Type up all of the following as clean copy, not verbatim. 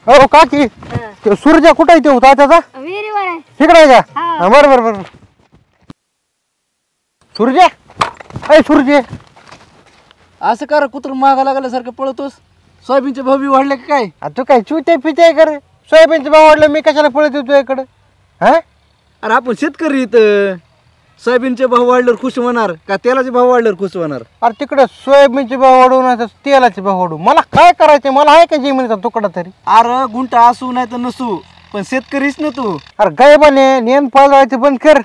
हो काकी ते सूर्य कुठं आहे ते होता त्याचा विहिरीवर आहे. तिकडे आहे का हा. बरोबर बरोबर सूर्य अय सूर्य असं कर कुत्र मागा लागल्यासारखं पळतोस. सोयाबीनचे भाव बी वाढले का काय? तू काय चुते पिते कर सोयाबीनचे भाव वाढलं मी कशाला पळत येतो इकडे हा अरे आपण शेतकरी इथं सोयाबीनचे भाव वाढल्यावर खुश होणार का तेलाचे भाव वाढल्यावर खुश होणार? अरे तिकडे सोयाबीनचे भाव वाढवू नाही तर तेलाचे भाव वाढवू मला काय करायचं मला आहे का जमिनीचा तुकडा तरी अरे गुंटा असू नाही तर नसू पण शेतकरीच ना तू. अरे गायबाने नेन पाळवायचं बंद कर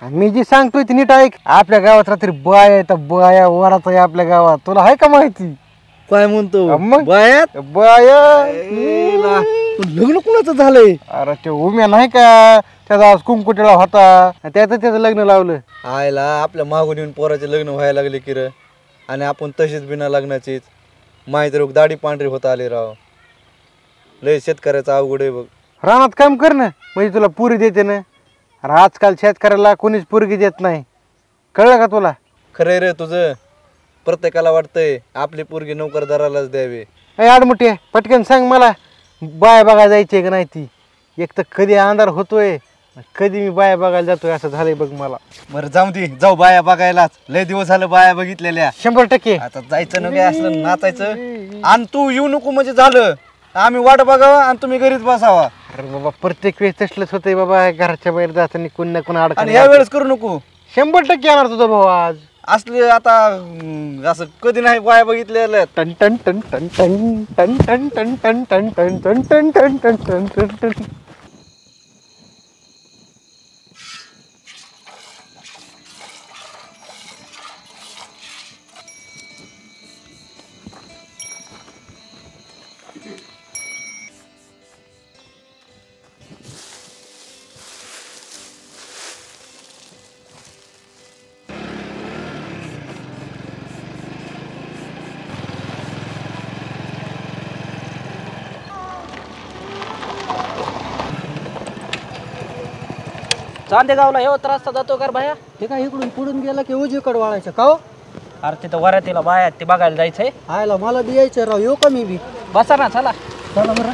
आणि मी जी सांगतोय ती नीट ऐक आपल्या गावात रात्री बाया येतात बाया वरात आहे आपल्या गावात तुला आहे का माहिती काय म्हणतो मग? बायात बाया पण लग्न कुणाचं झालंय? अरे ते उम्या नाही का त्याचा आज कुंकुटेला होता त्याचं लग्न लावलं आयला आपल्या मागून येऊन पोराचे लग्न व्हायला लागले की र आणि आपण तशीच बिना लग्नाचीच माहिती रोग दाढी पांढरी होता आले राव. लय शेतकऱ्याचा अवघड आहे बघ. रानात काम कर ना म्हणजे तुला पुरी देते ना अरे आजकाल शेतकऱ्याला कोणीच पुरगी देत नाही कळलं का तुला खरंय रे तुझं. प्रत्येकाला वाटतंय आपली पोरगी नोकरदारालाच द्यावी. अय आडमुठे पटकन सांग मला बाय बघायला जायची का नाही ती एक तर कधी अंधार होतोय कधी मी बाया बघायला जातोय असं झालंय बघ मला. बरं जाऊ दे जाऊ बाया बघायला. लय दिवस झालं बाया बघितलेल्या. 100% आता जायचं न काय असलं नाचायचं आणि तू येऊ नको म्हणजे झालं. आम्ही वाट बघावा आणि तुम्ही घरीच बसावा. अरे बाबा प्रत्येक वेळेस तसलंच होतंय बाबा घराच्या बाहेर जाताना कोण ना कोण आणि अडकण ह्या वेळेस करू नको. 100% येणार तुझा भाऊ आज असले आता असं कधी नाही बाया बघितलेल्या. टन टन टन टन टन टन टन टन टन टन टन टन टन टन टन टन टन टन. चांदेगावला हे रस्ता जातो का रे भाया? ते काय इकडून पुढून गेला की उजवीकडे वळायचं का हो? अरे तिथं वरातीला बाया ते बघायला जायचंय. आयला मला बी यायचं राव येऊ का मी बी बसा ना चला. चला बरं.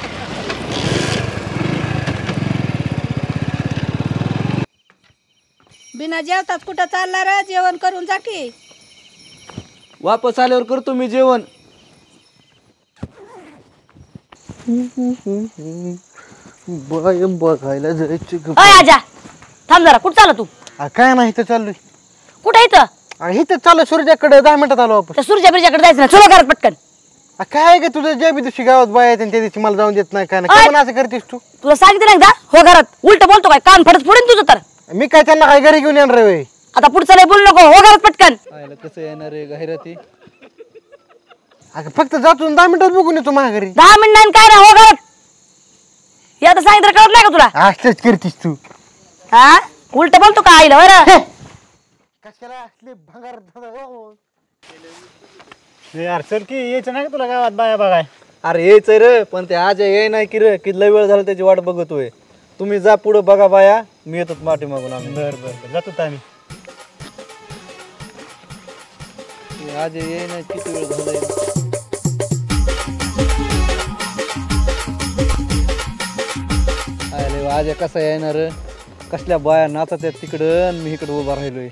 बिना जेवतात कुठं चालला रे जेवण करून जा की. वापस आल्यावर करतो मी जेवण. बाय बघायला जायची अय आजा थांब जरा कुठं चालला तू? काय नाही इथं चाललोय कुठं इथं? अरे इथं चालू सूर्याकडे 10 मिनिटात आलो आपण त्या सूर्या बिर्जाकडे जायचं ना चलो घरात पटकन. काय आहे का तुझं ज्या बी दिवशी गावात बाय आहेत आणि त्या दिवशी मला जाऊन देत नाही काय नाही असं करतेस तू तुला सांगितलं ना एकदा हो घरात उलट बोलतो काय कान फडत फोडेन तुझं तर. मी काय त्यांना काय घरी घेऊन येणार रे आता पुढचं लय बोलू नको हो घरात पटकन. आयला कसं येणार आहे गाहिराती. अगं फक्त जातो 10 मिनिटात बघून येतो माझ्या घरी 10 मिनिटांनी काय ना हो घरात. हे आता सांगितलं कळत नाही का तुला? असंच करतीस तू हा उलट बोलतो का आईला बरं. कशाला असले भंगार यार चल की यायचं नाही का तुला गावात बाया बघाय? अरे यायचंय रे पण ते आज ये नाही की रे की लय वेळ झाला त्याची वाट बघतोय. तुम्ही जा पुढं बघा बाया मी येतो माठी मागून. आम्ही बरं बरं जातो आम्ही. आज ये नाही किती वेळ झालाय. अरे आज कसा येणार कसल्या बाया नाचत आहेत तिकडं आणि मी इकडं उभा राहिलोय.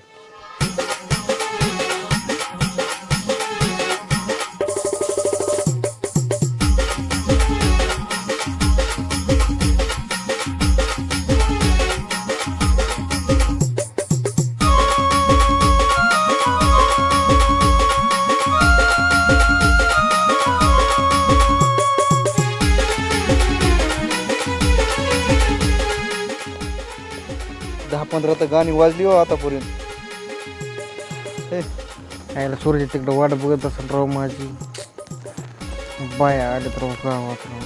दहा 15 तर गाणी वाजली हो आतापर्यंत. यायला सूर्य तिकडे वाट बघत असेल राव माझी बाया आल्यात राव गावात राव.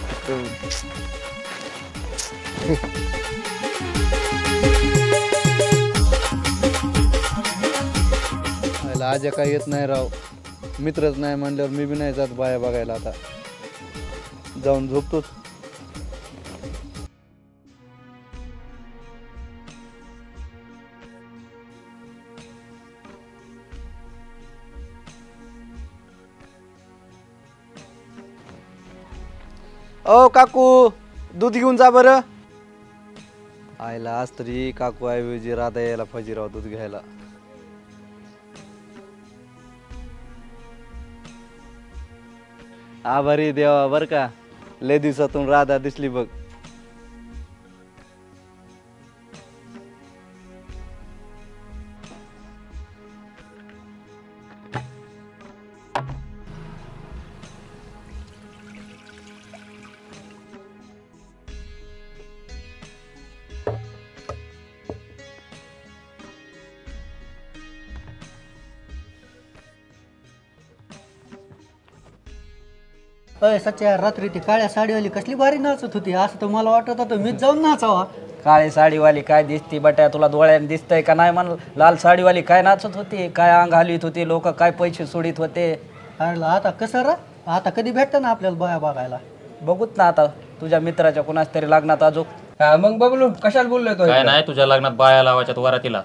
आज काय येत नाही राव. मित्रच नाही म्हणल्यावर मी बी नाही जात बाया बघायला. आता जाऊन झोपतोच. ओ काकू दूध घेऊन जा बरं. आईला आज तरी काकू ऐवजी राधा यायला पाहिजे राव दूध घ्यायला. आभारी देवा बर का, लय दिवसातून राधा दिसली बघ. अय सच्च्या रात्री ती काळ्या साडीवाली कसली भारी नाचत होती, असं तर मला वाटत होतं मीच जाऊन नाचावा. काळी साडीवाली काय दिसती बट्या, तुला डोळ्याने दिसतंय का नाही? म्हण लाल साडीवाली काय नाचत होती, काय अंग हलवीत होती, लोक काय पैसे सोडित होते. अरे आता कसं रा, आता कधी भेटतं ना आपल्याला बाया बघायला. बघूत ना आता तुझ्या मित्राच्या कुणाच तरी लग्नात अजून. हा मग बबलू कशाला बोललोय तो? काय नाही, तुझ्या लग्नात बाया लावायच्यात वरातीला.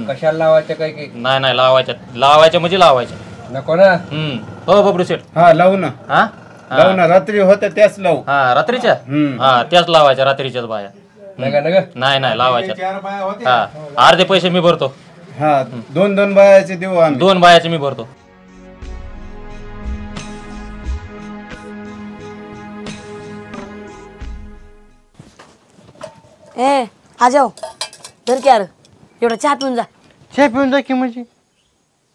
कशाला लावायचं काय की? नाही लावायच्या म्हणजे लावायच्या. नको ना. हो बबरू शेठ. हा लावू ना, हा लावू ना. रात्री होत्या त्याच लावू. हा रात्रीच्या. हा त्याच लावायच्या, रात्रीच्याच बाया. नाही लावायच्या. हा अर्धे पैसे मी भरतो. हा 2 बायाचे देऊ आम्ही. 2 बायाचे मी भरतो. ए आ जाओ धर की यार, एवढा चहा पिऊन जा. चहा पिऊन जा की म्हणजे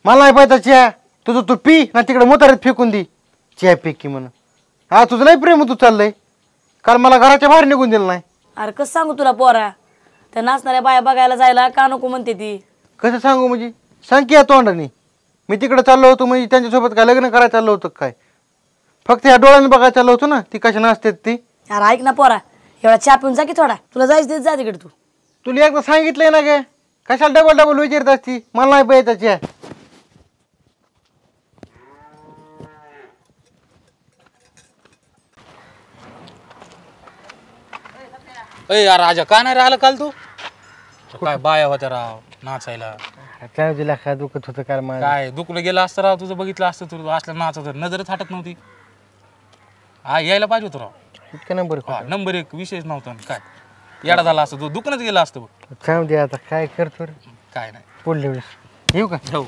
मला नाही पाहिजे चहा. तुझं तू पी ना, तिकडे मोतारीत फेकून दे. चहा पी की म्हणून. हा तुझं नाही प्रेम तू चाललंय. काल मला घराच्या बाहेर निघून दिलं नाही. अरे कसं सांगू तुला पोरा, त्या नाचणाऱ्या बाया बघायला जायला का नको म्हणते ती. कसं सांगू म्हणजे? सांग की या तोंडाने. मी तिकडे चाललो होतो म्हणजे त्यांच्यासोबत काय लग्न करायला चाललो होतं काय? फक्त या डोळ्याने बघायला चाललो होतो ना, ती कशा नाचते ती. अरे ऐक ना पोरा, एवढा चहा पिऊन जा की थोडा, तुला जायचं देत जा तिकडे तू. तुला एकदा सांगितलंय ना गे, कशाला डबल विचारत असती? मला नाही पाहिजे चहा. अय यार राजा, का नाही राहिलं काल तू? काय बाया होत्या राव नाचायला. त्या दिला काय दुखत होतं काल मला. काय दुखलं गेलं असतं राव, तुझं बघितलं असतं तू असलं नाचत, नजरच हटत नव्हती. हा यायला पाहिजे होतं राव. इतका नंबर नंबर 1 विशेष नव्हता. काय येडा झाला असतं, तू दुकानच गेला असतं बघ. सांग दे आता काय करतो रे. काय नाही पुढल्या वेळेस येऊ का? हो.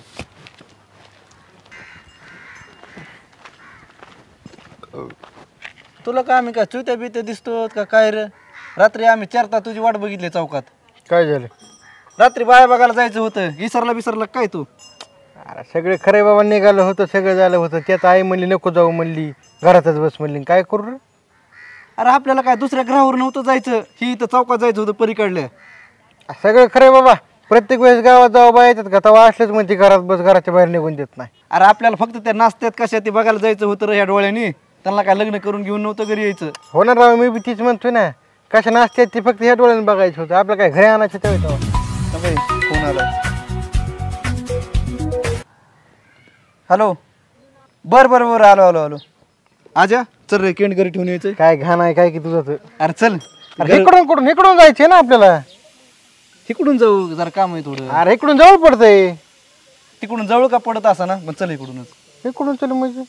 तुला काय आम्ही काय चुत्या बित्या दिसतो का काय रे? रात्री आम्ही 4 तास तुझी वाट बघितली चौकात. काय झालं? रात्री बाया बघायला जायचं होतं. विसरला काय तू? अरे सगळे खरे बाबा निघालं होतं, सगळं झालं होतं. त्यात आई म्हणली नको जाऊ म्हणली, घरातच बस म्हणली. काय करू रे? अरे आपल्याला काय दुसऱ्या ग्रहावर नव्हतं जायचं, ही इथं चौकात जायचं होतं परीकडल्या. सगळं खरे बाबा. प्रत्येक वेळेस गावात जावं बाया येतात का? तेव्हा असलेच म्हणजे घरात बस, घराच्या बाहेर निघून देत नाही. अरे आपल्याला फक्त त्या नाचत्यात कशा ती बघायला जायचं होतं रे ह्या डोळ्यानी. त्यांना काय लग्न करून घेऊन नव्हतं घरी यायचं. होणार राव, मी बी तीच म्हणतोय ना. कशा नाचते ती फक्त ह्या डोळ्याने बघायचं होतं. आपलं काय घरी आणायचं तेव्हा. फोन आला. हॅलो. बरं आलो. आजा चल रे, केंड घरी ठेवून यायचं. काय घाण आहे काय की तुझं तर. अरे चल. अरे इकडून जायचंय ना आपल्याला. इकडून जाऊ, जरा काम आहे थोडं. अरे इकडून जवळ पडतंय. तिकडून जवळ का पडत असा ना, पण चल इकडूनच. इकडून चल म्हणजे?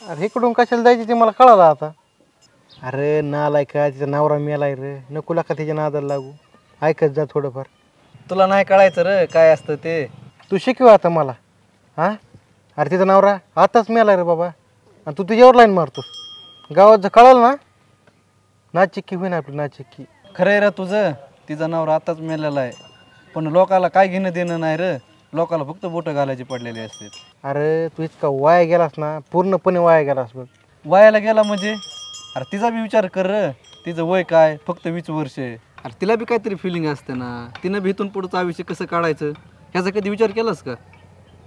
अरे इकडून कशाला जायचं ते मला कळालं आता. अरे नालाय का, तिचा नवरा मेलाय रे. नको का तिच्या नादाला लागू. ऐकत जा थोडंफार. तुला नाही कळायचं रे काय असतं ते. तू शिकव आता मला. हा अरे तिचा नवरा आताच मेलाय रे बाबा, आणि तू तुझ्यावर लाईन मारतोस. गावात जर कळालं ना, नाचिक्की होईन आपली नाचिक्की. खरं आहे रे तुझं, तिचा नवरा आताच मेलेला आहे. पण लोकाला काय घेणं देणं नाही रे. लोकाला फक्त बोटं घालायचे पडलेले असते. अरे तू इतका वाया गेलास ना, पूर्णपणे वाया गेलास बघ. वयाला गेला म्हणजे? अरे तिचा बी विचार कर रे. तिचं वय काय, फक्त 20 वर्ष आहे. अरे तिला बी काहीतरी फिलिंग असते ना. तिनं बी इथून पुढचं आयुष्य कसं काढायचं ह्याचा कधी विचार केलास का?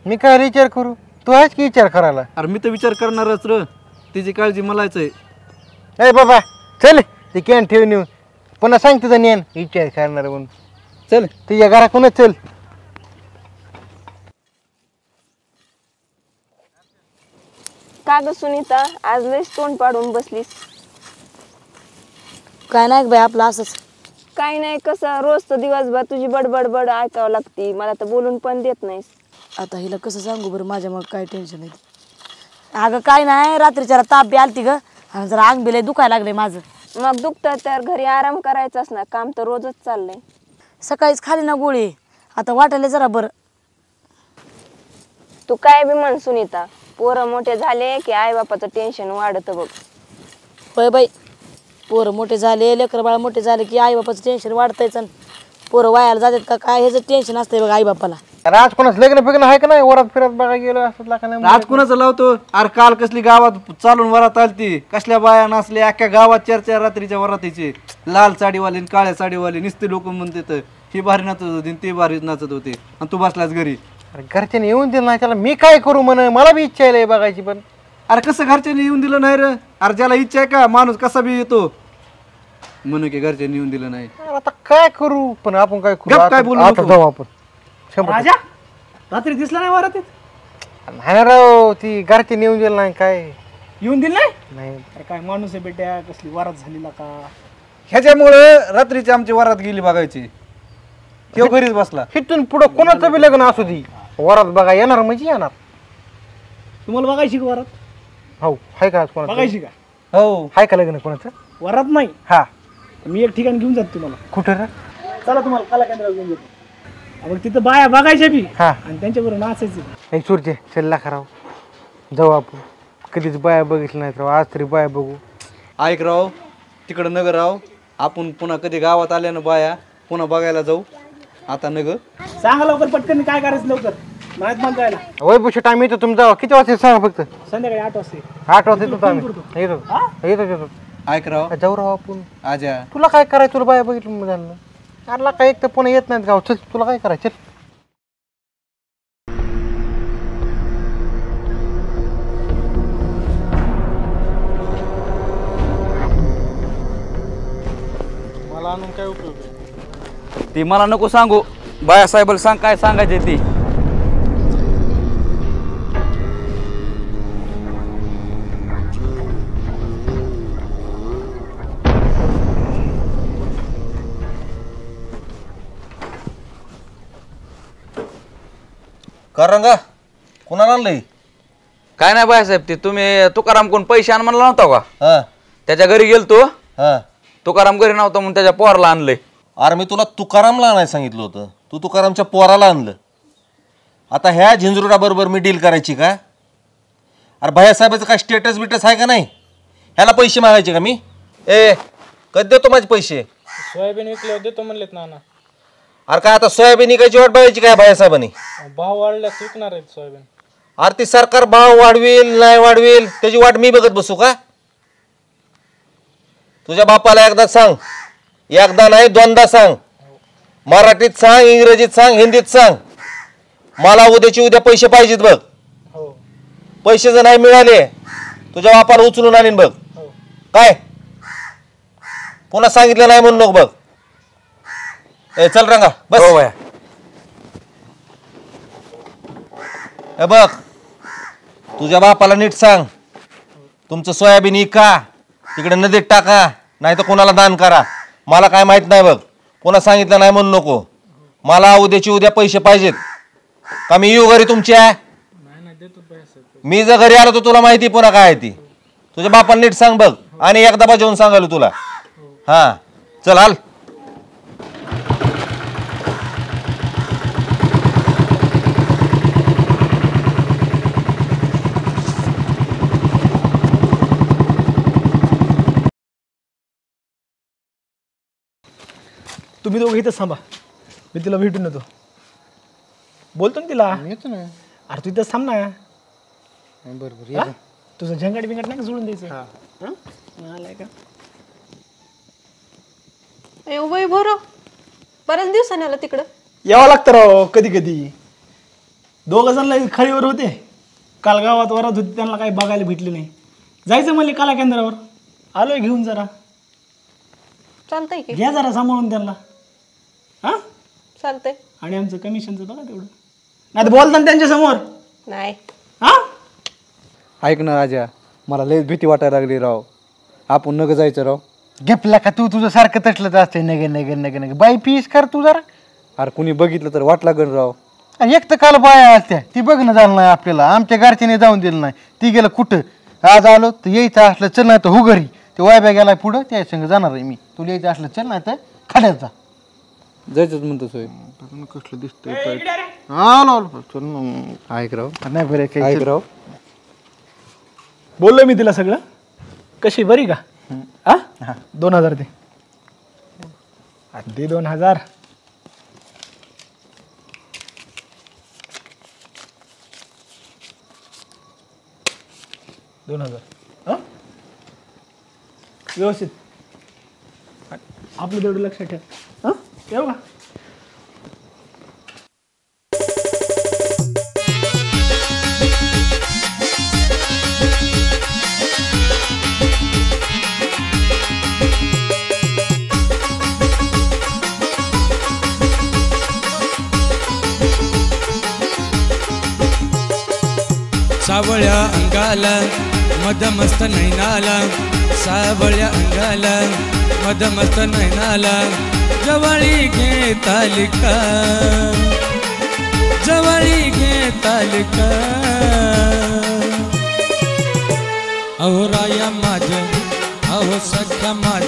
मी काय विचार करू, तू आहेस की विचार करायला. अरे मी तर विचार करणारच र. तिची काळजी मलाच आहे. ए बाबा चल, ती कॅन ठेवून येऊ. पुन्हा सांग तुझं नेन विचार करणार म्हणून. चल तुझ्या घराकडूनच चल. का ग सुनीता, आज लयच तोंड पाडून बसलीस? काय नाही बाई, आपलं असंच. काही नाही, कसं रोज तर दिवसभर तुझी बडबड ऐकावं लागती. मला तर बोलून पण देत नाहीस. आता हिला कसं सांगू बरं, माझ्या मग काय टेन्शन आहे. अगं काय नाही, रात्रीच्या ताप बी आलती ग, आणि जरा अंग बिलय दुखायला लागले माझं. मग दुखतं तर घरी आराम करायचाच ना, काम तर रोजच चाललंय. सकाळीच खाली ना गोळी, आता वाटायला जरा बरं. तू काय बी म्हण सुनीता, पोरं मोठे झाले की आई बापाचं टेन्शन वाढतं बघ. होय बाई, पोरं मोठे झाले, लेकरं बाळ मोठे झाले की आई बापाचं टेन्शन वाढतंयच. पोरं वायाला जातात का काय ह्याचं टेन्शन असतंय बघ आई बापाला. अरे आज कोणाचं लग्न फिग्न आहे का नाही? वरात फिरत बघा गेलो असं का नाही? आज कुणाचं लावतो? अरे काल कसली गावात चालून वरात आलती, कसल्या बाया नसल्या, अख्ख्या गावात चर्चा रात्रीच्या वरातीची. लाल साडीवाली आणि काळ्या साडीवाली नुसते लोक म्हणतात ही भारी नाचत होती ते भारी नाचत होते, आणि तू बसलास घरी. अरे घरच्याने येऊन दिलं नाही त्याला, मी काय करू म्हण, मला बी इच्छा आहे बघायची. पण अरे कसं घरच्यांनी येऊन दिलं नाही रे? अरे ज्याला इच्छा आहे का माणूस कसा बी येतो म्हणून की घरच्यांनी येऊन दिलं नाही. आता काय करू? पण आपण काय करू? गप काय बोलू आता नको. जाऊ आपण. राजा रात्री दिसला नाही वरातीत? नाही ना राव, ती घरच्याने येऊन दिलं नाही. काय येऊन दिलं नाही? नाही अरे काय माणूस आहे बेट्या, कसली वरात झालेला का. ह्याच्यामुळं रात्रीची आमची वरात गेली बघायची. तो घरीच बसला. इथून पुढं कोणाचं बी लग्न असू दे, वरात बघा येणार म्हणजे येणार. तुम्हाला बघायची का वरात? हो हाय का कोणाचं? बघायची का हो हाय का लग्न कोणाचं? वरात नाही, हा. मी एक ठिकाण घेऊन जातो तुम्हाला. कुठं रे? चला तुम्हाला कला केंद्रावर घेऊन जातो. मग तिथं बाया बघायच्या बी हा. आणि त्यांच्याबरोबर नाचायचं. एक सूर्य सल्ला करावं, जाऊ आपण. कधीच बाया बघितलं नाही राव, आज तरी बाया बघू. ऐक राव, तिकडं नगर राव, आपण पुन्हा कधी गावात आल्यानं बाया पुन्हा बघायला जाऊ. आता नगर सांगा लवकर पटकन काय करायचं लवकर, माहीत मला जायला. वैभवशी टाइम येतो तुमचा, किती वाजता सांगा फक्त. संध्याकाळी 8 वाजता. 8 वाजता येतो आम्ही. येतो. ऐक राव, जाऊ राव आपण. आजा तुला काय करायचं? तुला बाया बघितलं मग झालं. अरला काय एक तर पुन्हा येत नाहीत गाव. चल तुला काय करायचं? चल. मला आणून काय उपयोग आहे? ती मला नको सांगू, बायासाहेबाला सांग काय सांगायचे ती. रंगा कुणाला आणलंय? काय नाही बायासाहेब, ते तुम्ही तुकाराम कोण पैसे आण म्हणला नव्हता का? हा त्याच्या घरी गेलतो, हा. तुकाराम घरी नव्हता म्हणून त्याच्या पोराला आणलंय. अरे मी तुला तुकारामला आणायला सांगितलं होतं, तू तुकारामच्या पोराला आणलं. आता ह्या झिंजरुडा बरोबर मी डील करायची का? अरे भैयासाहेबाचं काय स्टेटस बिटस आहे का नाही? ह्याला पैसे मागायचे का मी? कधी देतो माझे पैसे? सोयाबीन विकल्यावर देतो म्हणलेत नाना. अरे काय आता सोयाबीन विकायची वाट बघायची काय भैयासाहेबांनी? भाव वाढल्यास विकणार आहेत सोयाबीन. अरे ती सरकार भाव वाढवेल नाही वाढवेल त्याची वाट मी बघत बसू का? तुझ्या बापाला एकदा सांग, एकदा नाही दोनदा सांग. मराठीत सांग, इंग्रजीत सांग, हिंदीत सांग. मला उद्याची उद्या पैसे पाहिजेत बघ. पैसे जर नाही मिळाले तुझ्या बापाला उचलून आणीन बघ. काय पुन्हा सांगितलं नाही म्हणून नको बघ. चल रंगा बस. बघ तुझ्या बापाला नीट सांग, तुमचं सोयाबीन इका, तिकडे नदीत टाका, नाही तर कोणाला दान करा. मला काय माहित नाही बघ, कोणा सांगितलं नाही म्हणून नको. मला उद्याची उद्या पैसे पाहिजेत का मी येऊ घरी तुमच्या? मी जर घरी आलो तर तुला माहिती पुन्हा काय ती. तुझ्या बापाला नीट सांग बघ, आणि एकदा बजावून सांगायला तुला. हा चल हाल. तुम्ही दोघं इथंच थांबा, मी तिला भेटून येतो. बोलतो ना तिला. येतो ना. अरे तू इथंच थांब ना. बरोबर हा? तुझं झंगाट बिंगाट नाही का सोडून द्यायचं? आलाय का? वय भरो बऱ्याच दिवसांनी आला तिकडं. यावं लागतं राव कधी कधी. दोघं जण खळीवर होते, काल गावात वरात होती, त्यांना काही बघायला भेटले नाही. जायचं म्हणले कला केंद्रावर, आलोय घेऊन. जरा चालतंय की, घ्या जरा सांभाळून त्यांना. हा चालतंय. आणि आमचं कमिशनचं बघा तेवढं, नाही तर बोलता त्यांच्या समोर. नाही हा ऐक ना राजा, मला लयच भीती वाटायला लागली राव. आपण नग जायचं राव. घेपला का तू? तुझं सारखं तटलंच असतंय नगे नगे नगे नगे. बाई पीस कर तू जरा. अरे कुणी बघितलं तर वाट लागेल राव. आणि एक तर काल बाया असत्या ती बघणं झालं नाही आपल्याला, आमच्या घरच्याने जाऊन दिलं नाही. ती गेलं कुठं आज आलो तर यायचं असलं चल, नाही तर हो घरी. ते वायब्या गेलाय पुढं, त्या संग जाणार आहे मी. तुला यायचं असलं चल, नाही तर खाण्यात जा. जायचंच म्हणतो सोय. कसलं दिसतंय चल ऐक राव. नाही बरं काही ऐक राव. बोललो मी तिला सगळं. कशी बरी का? हा 2000 दे. दे 2000. व्यवस्थित आपलं तेवढं लक्षात ठेव. हा येऊ का? सावळ्या अंगाला मदमस्त नैनाला, सावळ्या अंगाला मदमस्त नैनाला, जवळी घे तालिका, जवळी घे तालिका. अहो राया माझ, अहो सख्या माझ,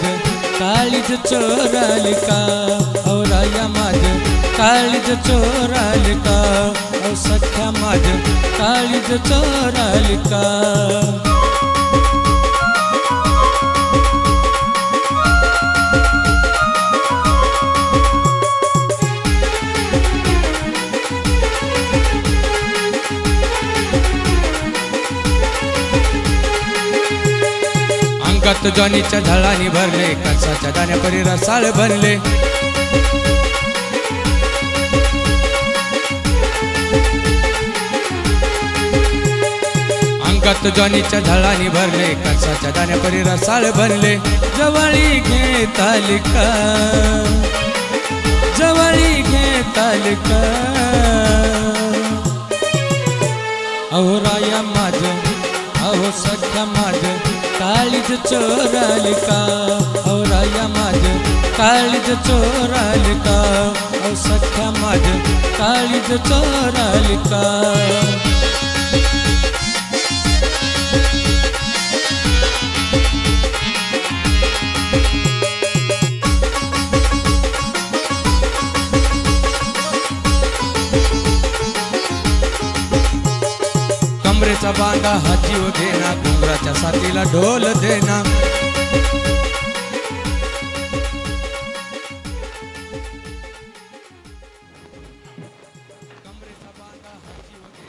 काळीज चोरालिका. अहो राया माझ, काळीज चोरालिका. अहो सख्या माझ, काळीज चोरालिका. अंगात ज्वानीच्या झाडांनी भरले, कणसाच्या दाण्यापरी रसाळ बनले. अंगात ज्वानीच्या झाडांनी भरले, कणसाच्या दाण्यापरी रसाळ बनले. जवळी घे तालिका, जवळी घे तालिका. अहो राया माझ, अहो सख्या माझ, काळीज चोरालिका. अहो राया माझ, काळीज चोरालिका. अहो सख्या माझ, काळीज चोरालिका. कमरेचा बांधा हा जीव देना, घुंगराच्या साथीला ढोल देना.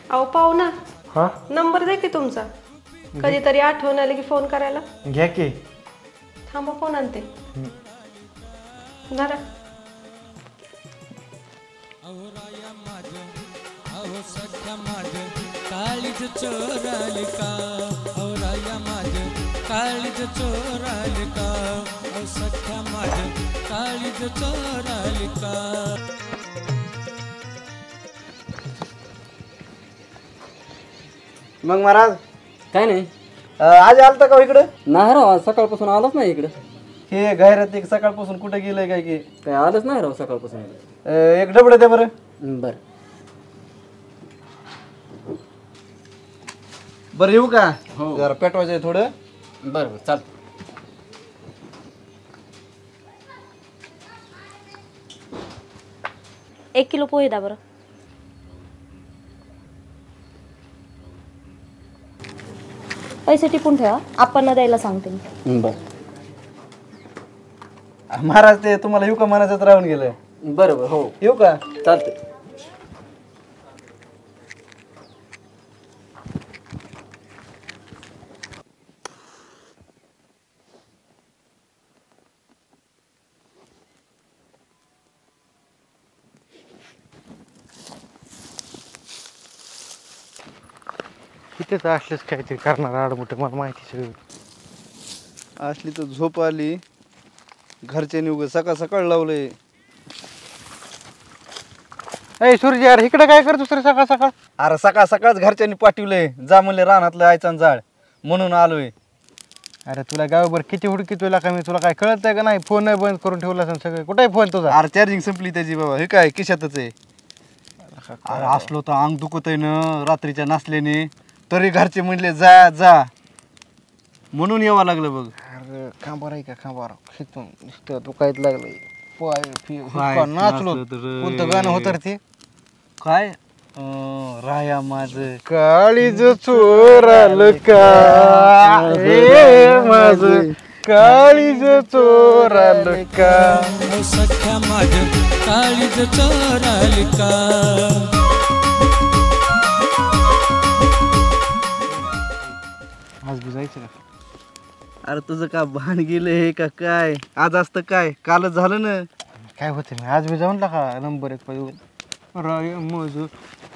अहो पाहुणा, हा नंबर दे की तुमचा, कधीतरी आठवण आली की फोन करायला. घ्या की. थांबा फोन आणते. धरा. अहो राया माझ, अहो सख्या माझ, काळीज चोरालिका. अहो राया माझ, काळीज चोरालिका. अहो सख्या माझ, काळीज चोरालिका. मग महाराज काय नाही आज आलता का इकडं? नाही राव, आज सकाळपासून आलोच नाही इकडं. हे गैरात एक सकाळपासून कुठे गेलंय काय की? काय आलंच नाही राव सकाळपासून. एक डबडं द्या बरं. बरं बरं येऊ का? जरा पेटवायचं आहे थोडं. बरं बरं चालतं. 1 किलो पोहे द्या बरं. पैसे टिपून ठेवा, आपण द्यायला सांगते मी. बरं महाराज ते तुम्हाला येऊ का म्हणायचं राहून गेलं. बरं बरं हो येऊ का? चालतंय. तिथेच असलेच काहीतरी करणार आडमुठे, मला माहिती सगळं. असली तर झोप आली. घरच्यांनी उग सकाळ सकाळ लावलंय. ए सूर्य यार, इकडे काय करतो सर सकाळ सकाळ? अरे सकाळ सकाळच घरच्यांनी पाठवलंय, जा म्हणले रानातलं आयचं जाळ, म्हणून आलोय. अरे तुला गावभर किती हुडकी तुला का मी, तुला काय कळत आहे का नाही? फोन नाही बंद करून ठेवला असेल सगळं. कुठे फोन तुझा? अरे चार्जिंग संपली त्याची बाबा. हे काय खिशातच आहे. अरे असलो तर अंग दुखत आहे ना रात्रीच्या नसल्याने, तरी घरचे म्हणले जा जा. म्हणून यावं लागलं बघ. अरे खांबार आहे का खांबार खेचून नुसतं तू काहीच लागलंय पाय पाय नाचलो. नाचलं तर. कोणतं गाणं होतं रे ते? काय राया माझ काळीज चोराल का हे माझ काळीज चोराल का सख्या माझ काळीज चोराल का. आज बी जायचं का? अरे तुझं का भान गेलं हे का काय? आज असतं काय? कालच झालं ना. काय होतं मी आज बी जाऊन टाका नंबर 1 पाहिजे राय माझ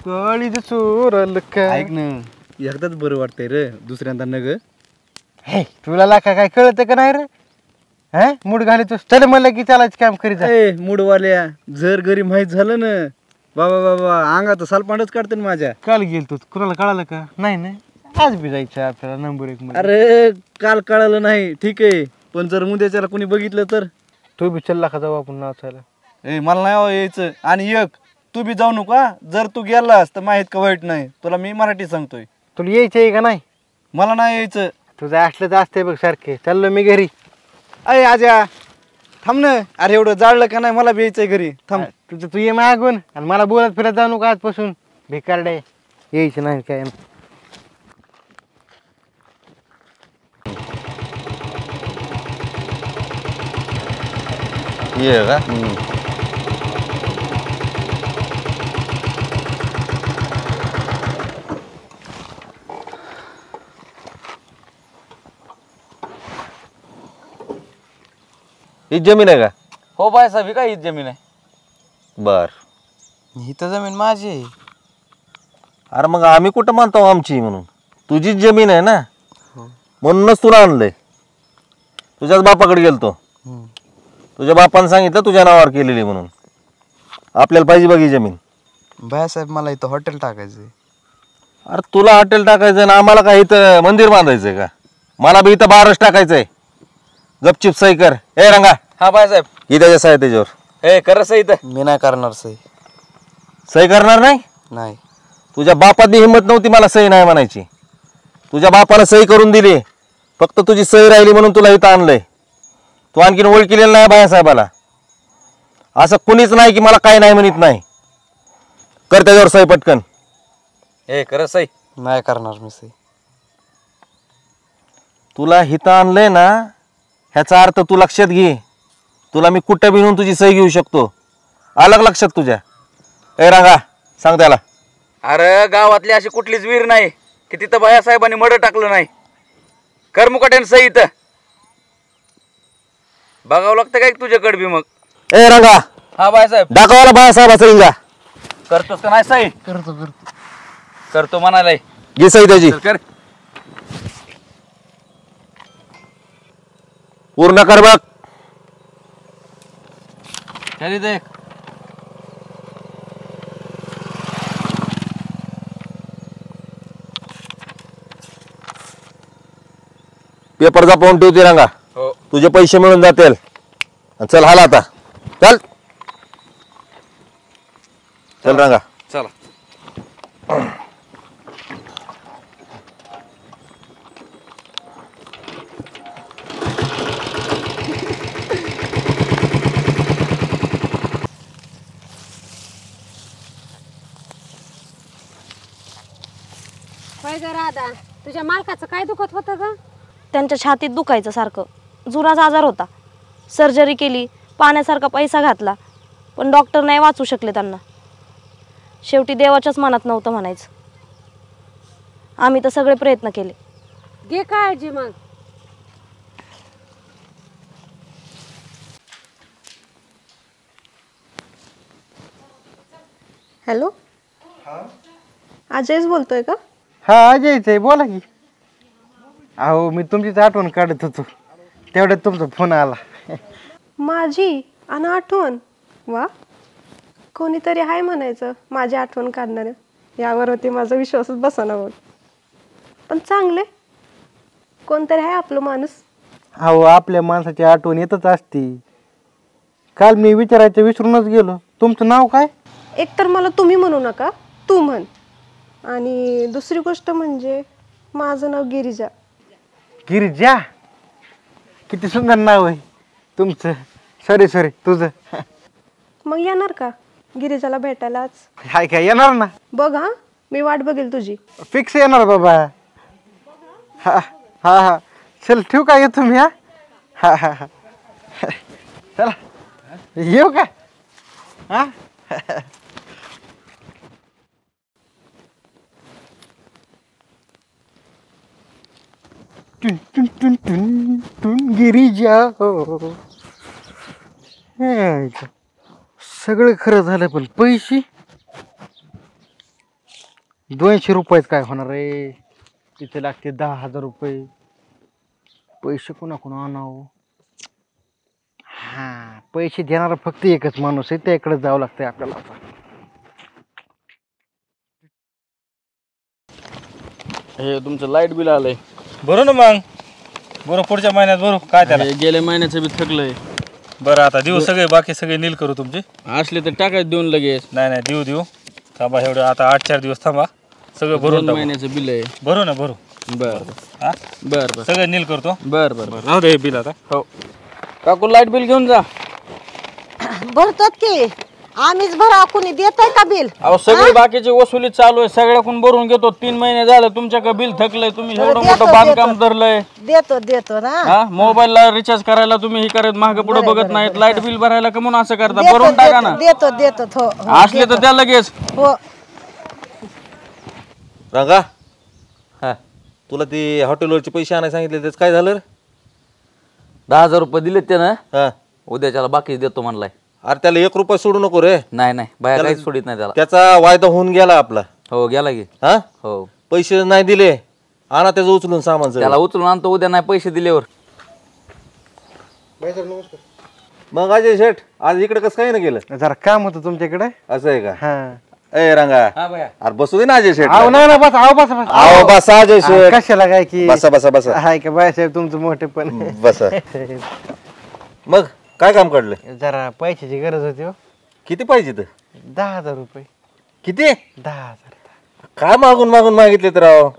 काळीज चोराल का. ऐक ना एकदाच बरं वाटतंय रे दुसऱ्यांदा नग. हे तुला लाका काय कळतं का नाही रे? हा मूड घालितोस चल म्हणलं की चालायचं काम करीत जा. ए मूडवाल्या जर घरी माहित झालं ना बाबा बाबा अंगात सालपांडच काढते ना माझ्या. काल गेलतो कुणाला कळालं का? नाही ना आज बी जायचं आपल्याला नंबर 1 मध्ये. अरे काल कळालं नाही ठीक आहे पण जर उद्याच्याला कोणी बघितलं तर? तू बी चल्ला का जाऊ आपण नाचायला. ए मला नाही यायचं. आणि एक तू बी जाऊ नका. जर तू गेलास तर माहित का वाईट नाही तुला मी मराठी सांगतोय. तुला यायचं आहे का नाही? मला नाही यायचं. तुझं असलं तर असते बघ सारखे चाललो मी घरी. अय आजा थांब ना. अरे एवढं जाळलं का नाही मला बी यायचंय घरी. थांब तुझं तू ये मागून आणि मला बोलत फिरत जाऊ नका आजपासून भिकारडे यायचं नाही काय. ये का ही जमीन आहे का? हो बाय साहेब काय हीच जमीन आहे. बर ही तर जमीन माझी आहे. अरे मग आम्ही कुठं मानतो आमची म्हणून? तुझीच जमीन आहे ना म्हणूनच तुला आणलंय. तुझ्याच बापाकडे गेलतो. तुझ्या बापानं सांगितलं तुझ्या नावावर केलेली म्हणून. आपल्याला पाहिजे बघ ही जमीन. बायासाहेब मला इथं हॉटेल टाकायचंय. अरे तुला हॉटेल टाकायचं ना आम्हाला काय इथं मंदिर बांधायचंय का? मला बी इथं बारच टाकायचंय. गपचिप सही कर. ए रंगा. हा बायसाहेब. ही त्याच्या सही त्याच्यावर. ए कर सही तर. मी नाही करणार सही. सही करणार नाही? नाही. तुझ्या बापाची हिंमत नव्हती मला सही नाही म्हणायची. तुझ्या बापाला सही करून दिली फक्त तुझी सही राहिली म्हणून तुला इथं आणलंय. तू आणखीन ओळखलेलं नाही बायासाहेबाला. असं कुणीच नाही की मला काय नाही म्हणत नाही. कर त्याच्यावर सही पटकन. ए कर सही. नाही करणार मी सही. तुला हिथं आणलंय ना ह्याचा अर्थ तू लक्षात घे. तुला मी कुठं बी नेऊन तुझी सही घेऊ शकतो. अलग लक्षात तुझ्या. ए रांगा सांग त्याला. अरे गावातली अशी कुठलीच वीर नाही की तिथं बायासाहेबांनी मर्डर टाकलं नाही. कर मुकाट्याने सही इथं. बघावं लागतं काय तुझ्याकडे बी मग. ए रांगा. हा बायसाहेब. दाखवायला बायासाहेबाचा इंगा. करतोस का नाही सही? करतो करतो म्हणालाय. घे सही त्याची. कर. पूर्ण कर बघ. चल देख. पेपरचा पाहून ठेवते रांगा. हो. तुझे पैसे मिळून जातील. चल हाला आता. चल चल रांगा. चला. होय ग राधा तुझ्या मालकाचं काय दुखत होतं ग? त्यांच्या छातीत दुखायचं सारखं. जुनाच आजार होता. सर्जरी केली. पाण्यासारखा पैसा घातला पण डॉक्टर नाही वाचू शकले त्यांना. शेवटी देवाच्याच मनात नव्हतं म्हणायचं. आम्ही तर सगळे प्रयत्न केले. घे काळजी मग. हॅलो अजयच बोलतोय का? हा अजयच आहे बोला की. अहो मी तुमचीच आठवण काढत होतो तेवढ्यात तुमचा फोन आला. माझी आणि आठवण. वा कोणीतरी आहे म्हणायचं माझी आठवण काढणारं. यावरती माझा विश्वासच बसना होत. पण चांगले कोणतरी आहे आपलं माणूस. अहो आपल्या माणसाची आठवण येतच असते. काल मी विचारायचं विसरूनच गेलो. तुमचं नाव काय? एकतर मला तुम्ही म्हणू नका तू म्हण. आणि दुसरी गोष्ट म्हणजे माझं नाव गिरिजा. गिरिजा, किती सुंदर नाव आहे तुमचं. सॉरी तुझं. मग येणार का गिरिजाला भेटायला आज? हाय काय येणार ना. बघ हा, मी वाट बघेल तुझी. फिक्स येणार बाबा. हा हा हा चल ठेवू का, येतो मी. हा हा हा हा चला येऊ का. हा टुन टुन टुन टुन टुन गिरिजा हो. सगळं खरं झालं पण पैसे 200 रुपयात काय होणार आहे. तिथे लागते 10,000 रुपये. पैसे कोणाकडून आणावं. हा पैसे देणारा फक्त एकच माणूस आहे, त्याकडे जावं लागतंय आपल्याला. हे तुमचं लाईट बिल आलंय. भरू ना मग. बरं पुढच्या महिन्यात भरू. काय त्याला गेल्या महिन्याचं बी थकलंय. बरं आता देऊ सगळे, बाकी सगळे नील करू तुमचे. असले तर टाकायचं देऊन लगेच. नाही देऊ थांबा. एवढं आता 8-4 दिवस थांबा. सगळं भरून महिन्याचं बिल आहे. भरू ना भरू. बरं हा बरं सगळं नील करतो. बरं राहू दे हे बिल आता. हो काकू लाईट बिल घेऊन जा. भरतात की आम्हीच भरा, कोणी देत आहे का बिल? अहो सगळे बाकीची वसुली चालू आहे, सगळ्याकडून भरून घेतो. 3 महिने झाले तुमच्याकडे बिल थकलंय. तुम्ही एवढं मोठं बांधकाम धरलंय. देतो ना. हा मोबाईलला रिचार्ज करायला तुम्ही हे करत मागे पुढे बघत नाहीत. लाईट बिल भरायला का म्हणून असं करता. भरून टाका ना. देतो हो असले तर त्या लगेच. हो रंगा, हा तुला ते हॉटेलवरचे पैसे आणायला सांगितले, त्याच काय झालं? 10,000 रुपये दिलेत त्यानं. हा उद्याच्याला बाकी देतो म्हणलाय. अरे त्याला 1 रुपया सोडू नको रे. नाही बाया काहीच सोडित नाही त्याला. त्याचा वायदा होऊन गेला आपला. हो गेला की. हा हो पैसे नाही दिले, आणा त्याचं उचलून सामान. त्याला उचलून आणतो उद्या, नाही पैसे दिल्यावर. मग अजय शेठ आज इकडे कसं काय ना गेलं? जरा काम होतं तुमच्याकडे. असं आहे का? हा ए रंगा, हा बया. अरे बसू दे ना अजय शेठ. आहो नाही बस. आहो बसा अजय शेठ. कशाला काय की. बसा. हाय का बाळासाहेब तुमचं मोठे पण. बसा. मग काय काम काढलं? जरा पैशाची गरज होती हो. किती पाहिजे तर? 10,000 रुपये. किती? 10,000. काय मागून मागितले तर राव?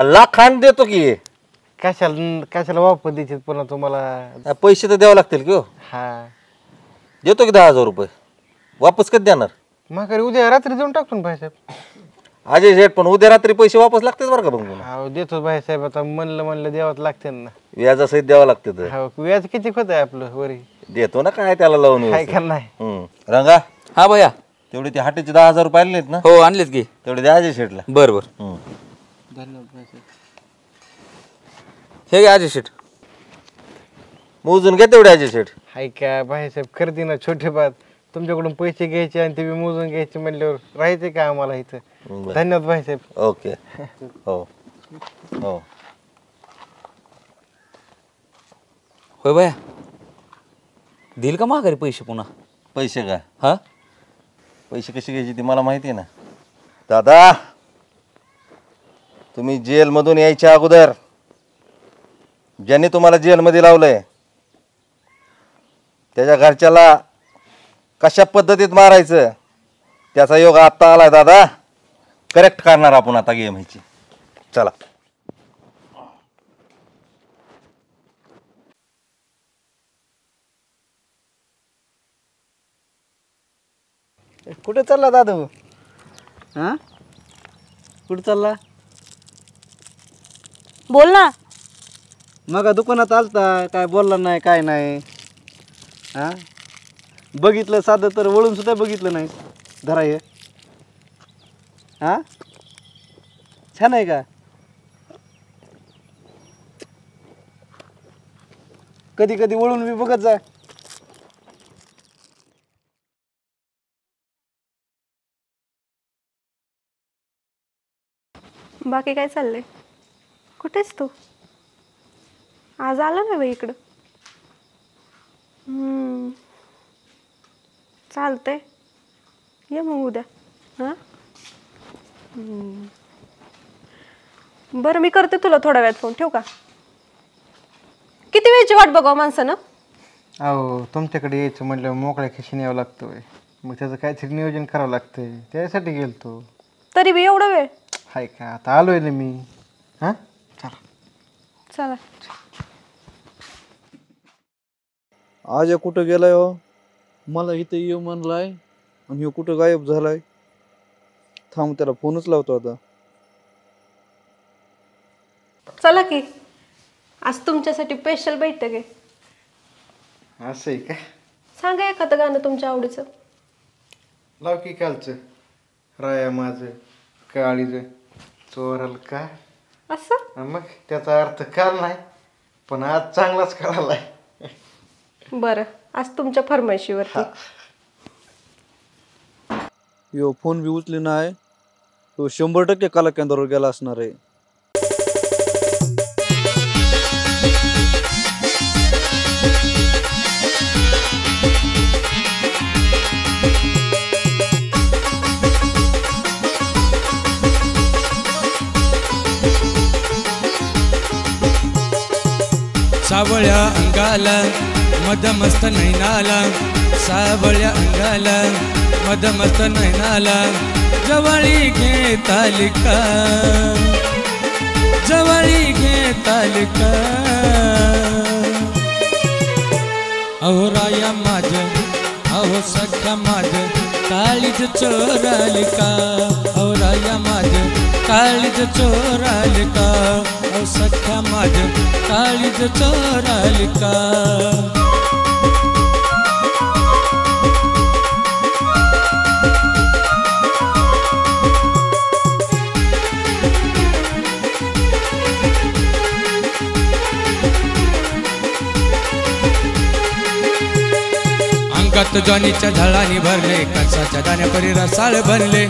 लाख खान देतो की. कशाला वापर द्यायचे पुन्हा तुम्हाला? पैसे तर द्यावे लागतील की हो. हा देतो की 10,000 रुपये. वापस कधी देणार? मग उद्या रात्री देऊन टाकतो ना भाईसाहेब. अजय शेठ पण उद्या रात्री पैसे वापस लागतात बरं का? बघ हो देतो भाईसाहेब. आता म्हणलं द्यावंच लागते ना. व्याजासहित द्यावं लागते. हो व्याज किती होत आहे आपलं वरी? देतो ना काय त्याला लावून. काय का नाही. रंगा, हा भैया तेवढे ते हाटेचे 10,000 रुपये आणलेत ना? हो आणलेत की. तेवढे द्या अजय शेठला. बरं धन्यवाद भाईसाहेब. हे घ्या अजय शेठ. मोजून घ्या तेवढे अजय शेठ. हाय का भाईसाहेब, खरेदी ना छोटे बात. तुमच्याकडून पैसे घ्यायचे आणि ते मोजून घ्यायचे म्हणल्यावर राहायचे का आम्हाला इथं. धन्यवाद भाईसाहेब. ओके. हो होय भैया, देईल का माघारी पैसे पुन्हा? पैसे का? हा पैसे कसे घ्यायचे ते मला माहिती आहे ना दादा. तुम्ही जेलमधून यायच्या अगोदर ज्यांनी तुम्हाला जेलमध्ये लावलंय त्याच्या घरच्याला कशा पद्धतीत मारायचं त्याचा योग आता आलाय दादा. करेक्ट करणार आपण आता गेम ह्याची. चला. कुठे चालला दादू? हा कुठे चालला? बोल ना. मग दुकानात आलता, काय बोलला नाही काय नाही. हा बघितलं साधं तर वळून सुद्धा बघितलं नाही. धरा हे. हा छान आहे का? कधी कधी वळून मी बघत जा. बाकी काय चाललंय? कुठेस तू? आज आला ना बाई इकडं. चालतंय, ये मग उद्या. हां बरं, मी करते तुला थोड्या वेळात फोन. ठेवू का? किती वेळची वाट बघावं माणसानं? अहो तुमच्याकडे यायचं म्हटलं मोकळ्या खिशीने यावं लागतोय. मग त्याचं काहीतरी नियोजन करावं लागतंय. त्यासाठी गेलतो. तरी बी एवढा वेळ? हाय का, आता आलोय ना मी. हां चला. चला. आज कुठं गेलाय हो? मला इथं येऊ म्हणलाय आणि ह्यो कुठं गायब झालाय. थांब त्याला फोनच लावतो आता. चला की आज तुमच्यासाठी स्पेशल बैठक आहे. असं आहे का? सांगा एखादं गाणं तुमच्या आवडीचं. लाव की कालचं राया माझं काळीज चोरल का असं. मग त्याचा अर्थ काल नाही पण आज चांगलाच कळालाय. बरं आज तुमच्या फरमाईशीवरती. यो फोन बी उचले नाही तो 100% कला केंद्रावर गेला असणार आहे. सावळ्या अंगाला मदमस्त नैनाला, सावळ्या अंगाला मदमस्त नैनाला, जवळी घे तालिका, जवळी घे तालिका. अहो राया माझ, अहो सख्या माझ काळीज चोरालिका, अहो राया माझ काळीज चोरालिका, अहो सख्या माझ काळीज चोरालिका. अंगात ज्वानीच्या झाडांनी भरले, कणसाच्या दाण्यापरी रसाळ बनले.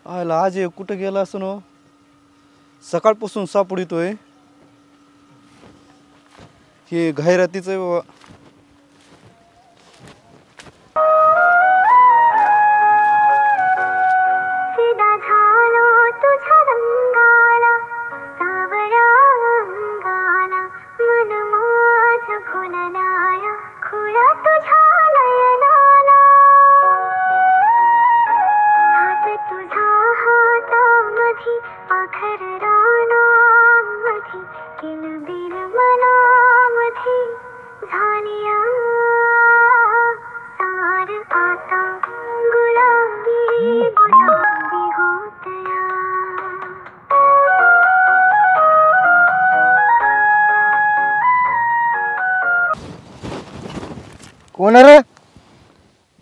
आयला आज हे कुठं गेला असं ना, सकाळपासून सापडितोय. हे घायरातीच आहे बाबा. कोण रे?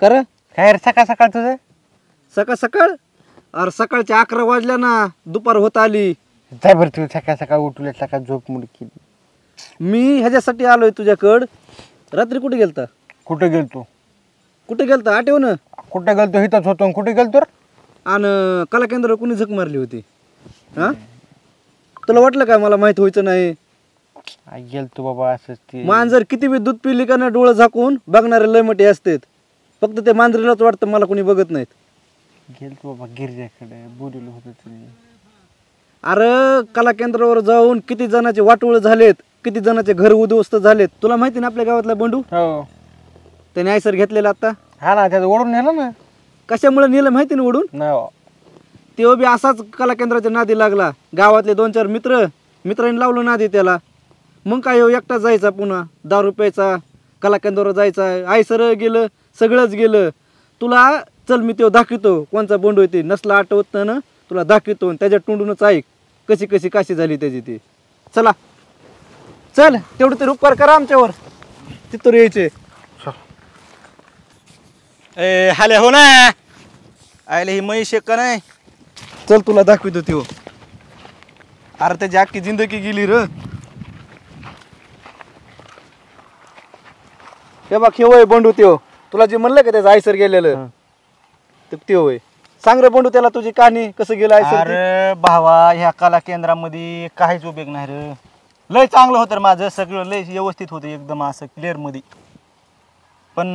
कर काय रे सकाळ सकाळ तुझं? सकाळ सकाळ? अरे सकाळच्या 11 वाजल्या ना, दुपार होत आली. जाय बरं तू सकाळ सकाळ उठले सकाळ झोप मुड केली. मी ह्याच्यासाठी आलोय तुझ्याकड. रात्री कुठे गेलता? कुठे गेलतो? कुठे गेलता आठव ना? कुठे गेलतो? इथंच होतो. कुठे गेलतो रे? आणि कला केंद्रावर कोणी झक मारली होती? हा तुला वाटलं काय मला माहित व्हायचं नाही? गेलतो बाबा असंच. ते मांजर किती बी दूध पिली का ना डोळं झाकून बघणारे लय मोठे असतात. फक्त ते मांजरीलाच वाटतं मला कोणी बघत नाहीत. गेलतो बाबा गिरजाकडे बोलवलं होतं तुम्ही. अरे कला केंद्रावर जाऊन किती जणांचे वाटोळ झालेत, किती जणांचे घर उद्ध्वस्त झालेत. तुला माहिती ना आपल्या गावातला बंडू? हो. त्याने आयसर घेतलेला आता. हा ना, त्याचं ओढून नेलं ना. कशामुळे नेलं माहिती ना ओढून? नाही. तेव्हा बी असाच कला केंद्राच्या नादी लागला. गावातले 2-4 मित्रांनी लावलं नादी त्याला. मग काय एकटा जायचा, पुन्हा दारू प्यायचा, कला केंद्रावर जायचा. आयसर गेलं, सगळंच गेलं. तुला चल मी तो दाखवतो कोणचा बंडू येते. नसला आठवत ना तुला दाखवतो. त्याच्या तोंडूनच ऐक कशी कशी काशी झाली त्याची ती. चला चल, तेवढं तरी उपकार करा आमच्यावर. तिथं यायचे हाले हो ना. आयले ही म्हैस का नाही? चल तुला दाखवतो त्यो. अरे त्याची अख्खी जिंदगी गेली र. हे बघ हे वय बंडू त्यो. तुला जे म्हणलं का त्याचं आयसर गेलेलं ते होय. सांग रे बंडू त्याला तुझी कहाणी, कसं गेलं आयसर? अरे भावा, ह्या कला केंद्रामध्ये काहीच उपयोग नाही रे. लय चांगलं होतं रे माझं, सगळं लय व्यवस्थित होतं एकदम असं क्लिअर मध्ये. पण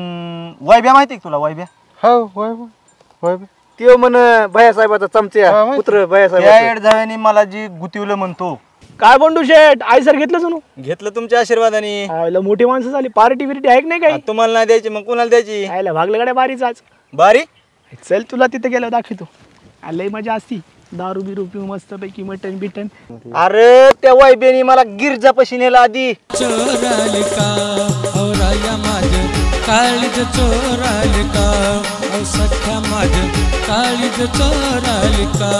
वैभ्या माहिती आहे तुला? वैभ्या? हो त्यो म्हण भैयासाहेबाचा चमच्या पुत्र. भैयासाहेब जाव्याने मला जी गुतिवलं म्हणतो काय बंडू शेठ आई सर घेतलं सुनू घेतलं तुमच्या आशीर्वादाने. आयला मोठी माणसं झाली पार्टी बिर्टी आहे की नाही काही तुम्हाला नाही द्यायची मग कुणाला द्यायची. आयला भागलं गाड्या बारीच आज बारी. चल तुला तिथे गेलं दाखवतो. लय मजा असती दारू बिरू पिऊ मस्त पैकी मटन बिटन. अरे त्या वाईबेनी मला गिरजापाशी नेला आधी. चोराल का औराया माझ काळीज चोराल का औ सख्या माझ काळीज चोराल का.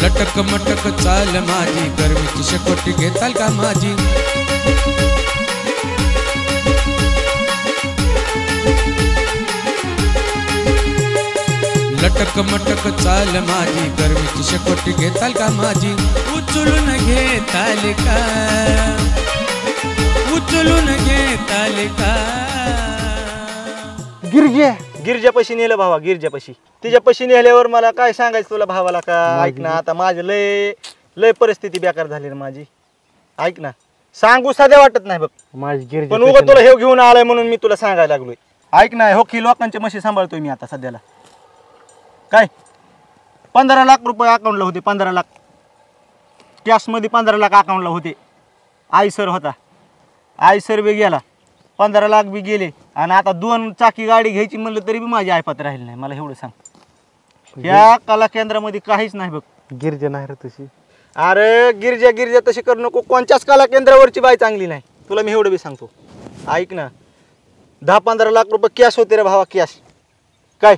लटक मटक चाल माझी गरमीची शेकोटी घेताल का माझी. लटक मटक चाल माझी गरमीची शेकोटी घेताल का माझी. उचलून घेताल का उचलून घेताल का. गिरजापाशी नेलं भावा गिरजापाशी. तिच्यापाशी नेल्यावर मला काय सांगायचं तुला भावाला का. ऐक ना आता माझं लय लय परिस्थिती बेकार झाली ना माझी. ऐक ना सांगू साध्या वाटत नाही बघ माझी पण उगा तुला हे घेऊन आलाय म्हणून मी तुला सांगायला लागलोय. ऐक ना हो की लोकांच्या म्हशी सांभाळतोय मी आता सध्याला. काय 15 लाख रुपये अकाउंटला होते. 15 लाख कॅशमध्ये 15 लाख अकाउंटला होते. आई सर होता. आई सर बी गेला. 15 लाख बी गेले. आणि आता 2 चाकी गाडी घ्यायची म्हणलं तरी बी माझी ऐपत राहिली नाही. मला एवढं सांग या कला केंद्रामध्ये काहीच नाही बघ. गिरजा नाही रे तशी. अरे गिरजा गिरजा तशी करू नको. कोणत्याच कला केंद्रावरची बाई चांगली नाही तुला मी एवढं बी सांगतो. ऐक ना 10-15 लाख रुपये कॅश होते रे भावा कॅश. काय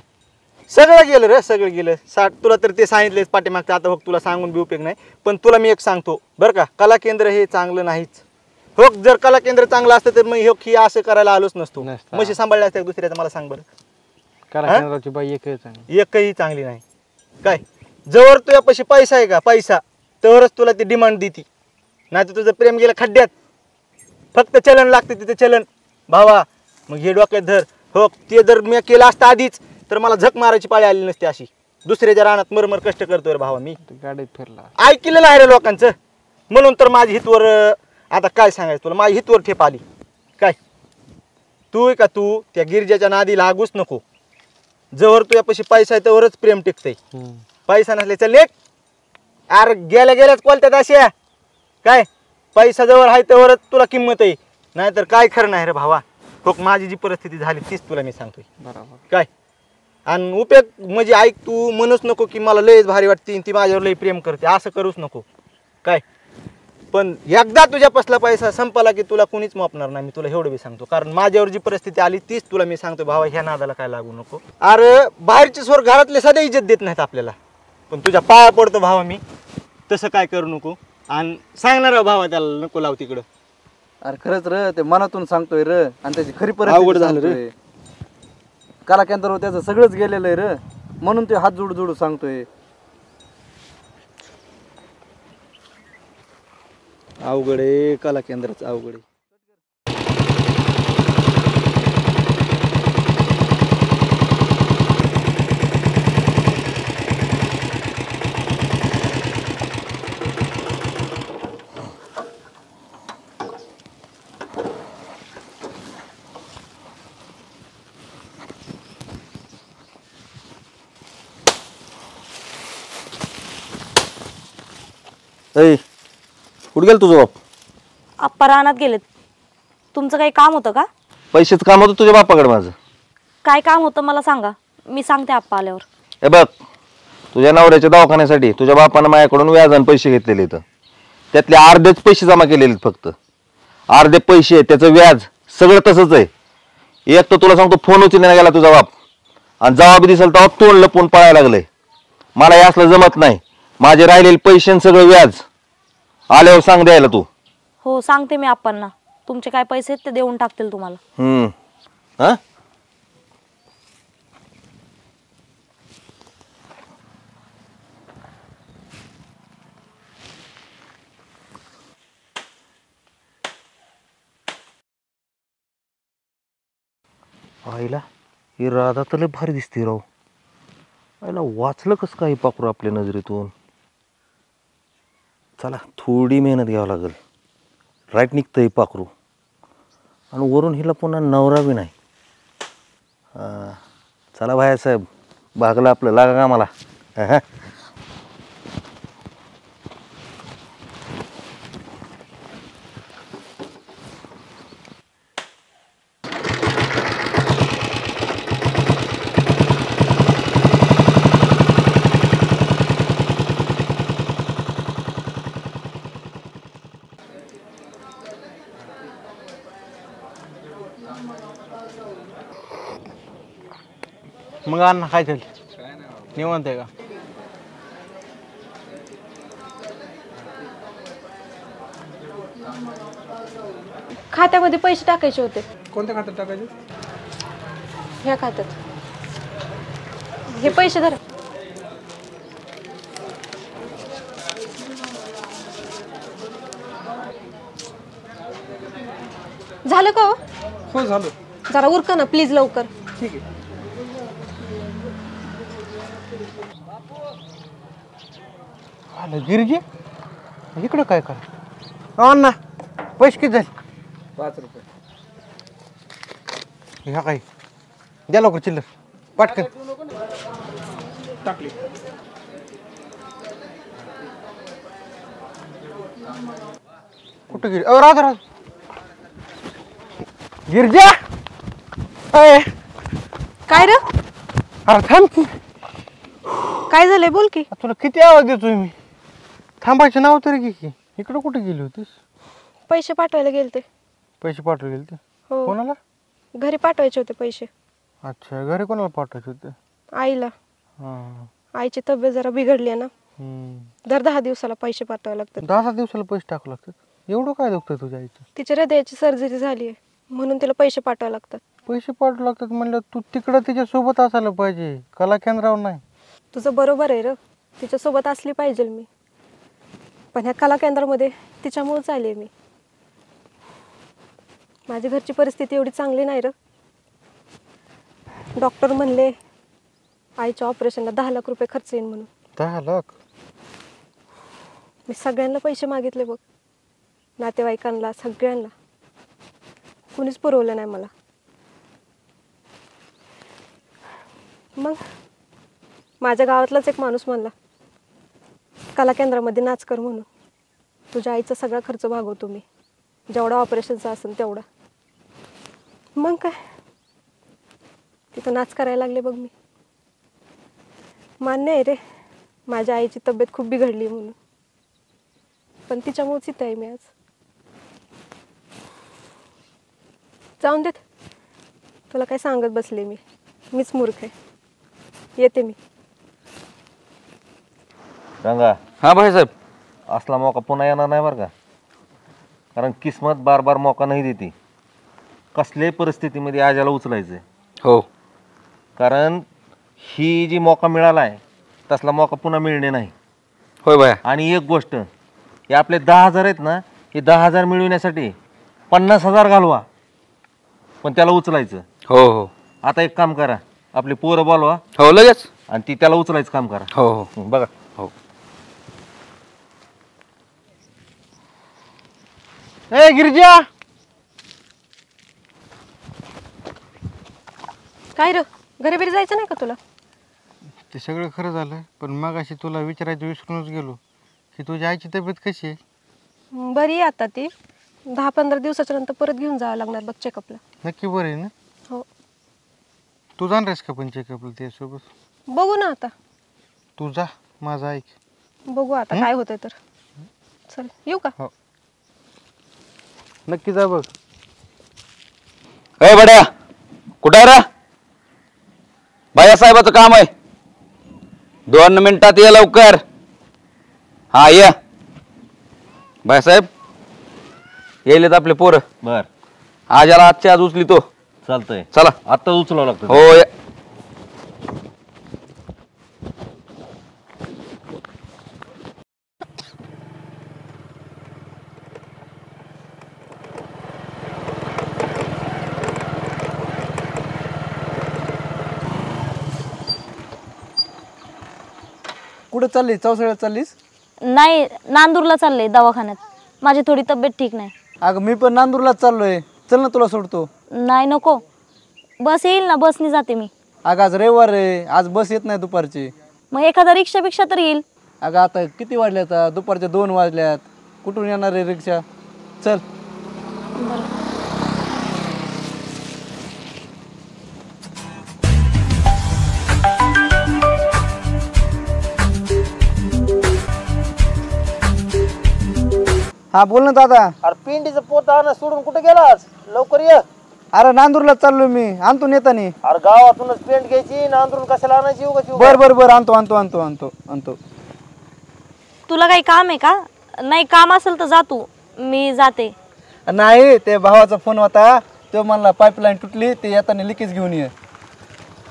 सगळं गेलं रे सगळं गेलं. 60 तुला तर ते सांगितलेच पाठीमागचं. आता बघ तुला सांगून बी उपयोग नाही. पण तुला मी एक सांगतो बरं का कला केंद्र हे चांगलं नाहीच. हो जर कला केंद्र चांगलं असतं तर मग हो की असं करायला आलोच नसतो. म्हशी सांभाळल्या असत्या दुसऱ्याचं मला सांग बरं. कला केंद्राची बाई एकही चांगली नाही. काय जवळ तुझ्यापाशी पैसा आहे का पैसा तरच तुला ती डिमांड देती. नाही तर तुझं प्रेम गेलं खड्ड्यात. फक्त चलन लागते तिथे चलन भावा. मग हे डोक्यात धर. हो ते जर मी केलं असतं आधीच तर मला झक मारायची पाळी आली नसते अशी. दुसऱ्याच्या रानात मरमर कष्ट करतोय रे भावा मी. गाडीत फिरला ऐकलेलं आहे रे लोकांचं म्हणून तर माझी हितवर आता काय सांगायचं तुला माझी हितवर ठेप आली. काय तू का तू त्या गिरजाच्या नादी लागूच नको. जवळ तुझ्यापाशी पैसा आहे त्यावरच प्रेम टिकतंय. पैसा नसले चल एक अरे गेल्या गेल्याच कोलत्यात अशा. काय पैसा जवळ आहे त्यावरच तुला किंमत आहे. नाहीतर काय खरं नाही रे भावा. हो माझी जी परिस्थिती झाली तीच तुला मी सांगतोय. बरोबर काय आणि उपयोग म्हणजे ऐक तू म्हणूच नको की मला लयच भारी वाटते ती माझ्यावर लय प्रेम करते असं करूच नको. काय पण एकदा तुझ्यापासला पैसा संपला की तुला कोणीच मापणार नाही. मी तुला एवढं बी सांगतो कारण माझ्यावर जी परिस्थिती आली तीच तुला मी सांगतो भावा. ह्या नादाला काय लागू नको. अरे बाहेरचे स्वर घरातले सध्या इज्जत देत नाहीत आपल्याला. पण तुझ्या पाया पडतो भावा मी तसं काय करू नको. आणि सांगणार भावा त्याला नको लाव तिकडं. अरे खरंच र ते मनातून सांगतोय र आणि त्याची खरी परिस्थिती झालं रे. कला केंद्रावर त्याचं सगळंच गेलेलं आहे र म्हणून ते हात जोडू जोडू सांगतोय. अवघड आहे कला केंद्राचं अवघड आहे. कुठे गेल तुझं बाप. आप्पा रानात गेलेत. तुमचं काही काम होतं का. पैसेच काम होतं तुझ्या बापाकडे. माझं काय काम होतं मला सांगा मी सांगते आप्पा आल्यावर. हे बघ तुझ्या नवऱ्याच्या दवाखान्यासाठी तुझ्या बापानं माझ्याकडून व्याजाने पैसे घेतलेले तर त्यातले अर्धेच पैसे जमा केलेले फक्त. अर्धे पैसे त्याचं व्याज सगळं तसंच आहे. एक तर तुला सांगतो फोन उचलण्याला गेला तुझा बाप आणि जबाब दिसेल तेव्हा तोंड लपून पळायला लागलंय. मला हे असलं जमत नाही. माझे राहिलेले पैसे सगळं व्याज आल्यावर सांग द्यायला तू. हो सांगते मी आप्पांना. तुमचे काय पैसे आहेत ते देऊन टाकतील तुम्हाला. हा आईला ही राधा तर लय भारी दिसते राव. आईला वाचलं कसं काही पाखरू आपल्या नजरेतून. चला थोडी मेहनत घ्यावं लागेल. राईट निघतंय पाखरू आणि वरून हिला पुन्हा नवरा बी नाही. चला भायासाहेब भागलं आपलं, लागा का मला. मग अण्णा काय चाललं? निवांत आहे का? खात्यामध्ये पैसे टाकायचे होते. कोणत्या खात्यात टाकायचे? ह्या खात्यात. हे पैसे धरा. झालं का हो? हो झालं. जरा उरका ना प्लीज लवकर. ठीक आहे. आलं गिरजी इकडं काय कर अण्णा पैसे किती झाले? 5 रुपये. ह्या काय द्या लवकर चिल्लर पटकन. टाकली. कुठं गेली? राहत राहत गिरजा. अय काय रे? अरे थांब की. काय झालंय बोल की. तुला किती आवाज देतोय मी? थांबायचं नाव तरी घे की. इकडं कुठे गेली होतीस? पैसे पाठवायला गेलते. पैसे पाठवले गेलते? हो. कोणाला? घरी पाठवायचे होते पैसे. अच्छा घरी कोणाला पाठवायचे होते? आईला. हां. आईची तब्येत जरा बिघडली आहे ना. दर 10 दिवसाला पैसे पाठवावे लागतात. 10 दिवसाला पैसे टाकू लागतात? एवढं काय दुखतं तुझ्या आईचं? तिच्या हृदयाची सर्जरी झाली आहे म्हणून तिला पैसे पाठवावे लागतात. पैसे पाठवू लागतात म्हणलं तू तिकडं तिच्या सोबत असायला पाहिजे, कला केंद्रावर नाही. तुझं बरोबर आहे र, तिच्यासोबत असली पाहिजे मी, पण ह्या कला केंद्रामध्ये तिच्यामुळेच आली आहे मी. माझी घरची परिस्थिती एवढी चांगली नाही र. डॉक्टर म्हणले आईच्या ऑपरेशनला 10 लाख रुपये खर्च येईल म्हणून. 10 लाख? मी सगळ्यांना पैसे मागितले बघ, नातेवाईकांना, सगळ्यांना. कुणीच पुरवलं नाही मला. मग माझ्या गावातलाच एक माणूस म्हणला कला केंद्रामध्ये नाच कर म्हणून, तुझ्या आईचा सगळा खर्च भागवतो मी, जेवढा ऑपरेशनचा असेल तेवढा. मग काय तिथं नाच करायला लागले बघ मी. मान्य आहे रे माझ्या आईची तब्येत खूप बिघडली म्हणून, पण तिच्यामुळेच इथं आहे मी आज. जाऊन देत, तुला काय सांगत बसले मीच मूर्ख आहे. येते मी. रंगा. हा भाईसाहेब. असला मौका पुन्हा येणार नाही बरं का, कारण किस्मत बार बार मौका नाही देते. कसल्याही परिस्थितीमध्ये आजाला उचलायचं. हो, कारण ही जी मौका मिळाला आहे तसला मौका पुन्हा मिळणे नाही. होय बाया. आणि एक गोष्ट, हे आपले 10,000 आहेत ना, हे 10,000 मिळविण्यासाठी 50,000 घालवा, पण त्याला उचलायचं. हो हो. आता एक काम करा, आपली पोरं बोलवा. हो लगेच. आणि ती त्याला उचलायचं काम करा. हो हो. बघा. हो. ए गिरिजा. काय र, घरी बिरी जायचं नाही का तुला? ते सगळं खरं झालं, पण मगाशी तुला विचारायचं विसरूनच गेलो की तुझ्या आईची तब्येत कशी आहे? बरी आहे आता ती. 10-15 दिवसाच्या नंतर परत घेऊन जावं लागणार बघ चेकअपला. नक्की बरं आहे ना? हो. तू जाणार आहेस का पण चेकअपला त्यासोबत? बघू ना आता. तू जा, माझं ऐक. बघू आता काय होतंय तर. चल येऊ का? हो नक्की जा बघ. ए बड्या, कुठं आहे रे? बायासाहेबाचं काम आहे, 2 मिनिटात ये लवकर. हा ये. बायासाहेब येलेत आपले पोरं. बर. आज याला आजच्या आज उचली तो. चालतंय. चला आत्ता उचलावं लागतं. हो ये. कुठं चाललीस? चौसाळ्यात चाललीस? नाही, नांदूरला चालले दवाखान्यात. माझी थोडी तब्येत ठीक नाही. अगं मी पण नांदूरलाच चाललोय, चल ना तुला सोडतो. नाही नको, बस येईल ना, बसनी जाते मी. अगं आज रविवार आहे, आज बस येत नाही दुपारची. मग एखादा रिक्षापेक्षा तर येईल. अगं आता किती वाजल्यात, दुपारच्या 2 वाजल्यात, कुठून येणार आहे रिक्षा? चल. हा बोल ना दादा. अरे पिंडीचं पोत आणा सोडून कुठे गेलास? लवकर ये. अरे नांदूरला चाललोय मी, आणतो नेतानी. अरे गावातूनच पेंट घ्यायची, नांदूरून कशाला आणायची? बर बर बर, आणतो आणतो आणतो आणतो आणतो. तुला काही काम आहे का? नाही, काम असेल तर जा तू, मी जाते. नाही, ते भावाचा फोन होता, तो म्हणला पाईपलाईन तुटली, ते येताना लिकेज घेऊन ये.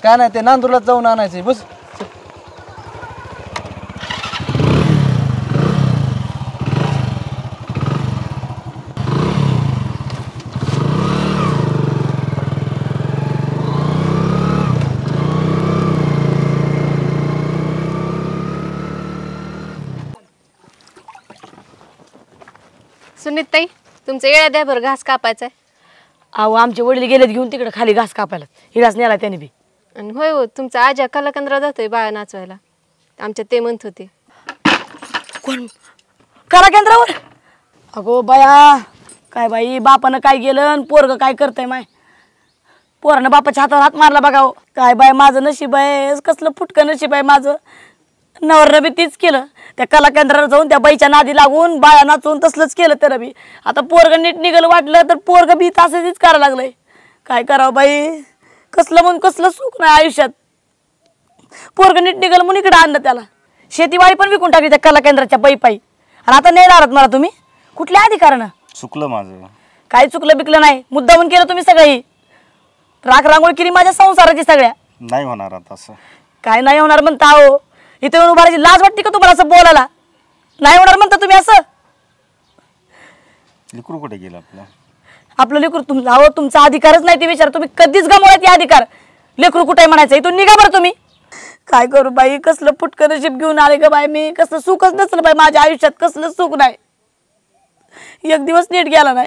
काय नाही, ते नांदूरला जाऊन आणायचे. बस. सुनीताई, तुमचं येळा द्या बरं, घास कापायचा आहे. अहो आमचे वडील गेलेत घेऊन तिकडे खाली घास कापायला, हिराच नेला त्याने बी. आणि होय हो, तुमचा आजा कलाकंद्रा जातोय बाळा नाचवायला, आमच्या ते म्हणत होते. कोण? करा केंद्रावर? अगो बाया, काय बाई, बापानं काय गेलं आणि पोरग काय करतंय? माय पोरानं बापाच्या हातावर हात मारला बघा. काय बाय माझं नशीब आहे, कसलं फुटकं नशीब आहे माझं. नवरनं बी तीच केलं, त्या कला केंद्रावर जाऊन त्या बाईच्या नादी लागून बाया नाचवून तसलंच केलं त्यानं बी. आता पोरग नीट निघालं वाटलं तर पोरग बी तसंच करायला लागलंय. काय करावं बाई, कसलं म्हणून कसलं सुख नाही आयुष्यात. पोरग नीट निघालं म्हणून इकडे आणलं त्याला. शेतीवाडी पण विकून टाकली त्या कला केंद्राच्या बाई. आणि आता नाही राहत मला तुम्ही कुठल्या अधिकारानं? चुकलं माझं. काय चुकलं बिकलं नाही, मुद्दामून केलं तुम्ही सगळी. राख रांगोळी केली माझ्या संसाराची सगळ्या. नाही होणार आता असं. काय नाही होणार म्हणता? हो, इथे येऊन उभारायची लाज वाटते का तुम्हाला असं बोलायला? नाही होणार म्हणता तुम्ही असं? लेकरू कुठे गेलं आपलं? आपलं लेकरू अहो तुमचा अधिकारच नाही ते विचार. तुम्ही कधीच गमावलात ते अधिकार. लेकरू कुठे म्हणायचं, इथून निघा बरं तुम्ही. काय करू बाई, कसलं फुटकं नशीब घेऊन आले ग बाई मी. कसलं सुखच नसलं बाई माझ्या आयुष्यात, कसलं सुख नाही. एक दिवस नीट गेला नाही.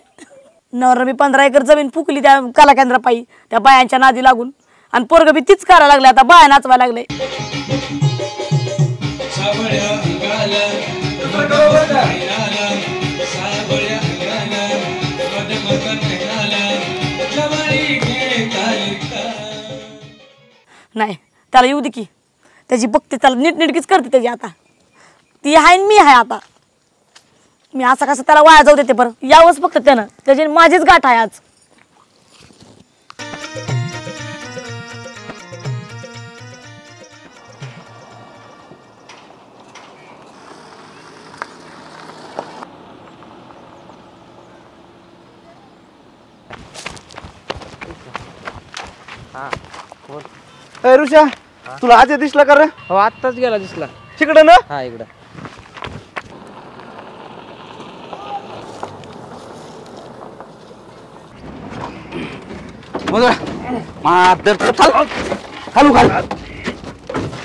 नवरा मी 15 एकर जमीन फुकली त्या कला केंद्रापायी, त्या बायांच्या नादी लागून. आणि पोरग बी तीच करायला लागले, आता बाया नाचवायला लागले. नाही, त्याला येऊ दे की, त्याची बघते, त्याला नीटनीटकीच करते त्याची. आता ती आहे मी आहे. आता मी असं कसं त्याला वाया जाऊ देते बरं? यावंच फक्त त्यानं, त्याची माझीच गाठ आहे आज. ऋषा, तुला आज दिसला का रे? हो, आत्ताच गेला दिसला. तिकडं ना? हा, इकडं. मादर खालू घाल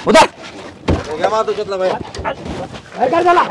उधर. काय झाला?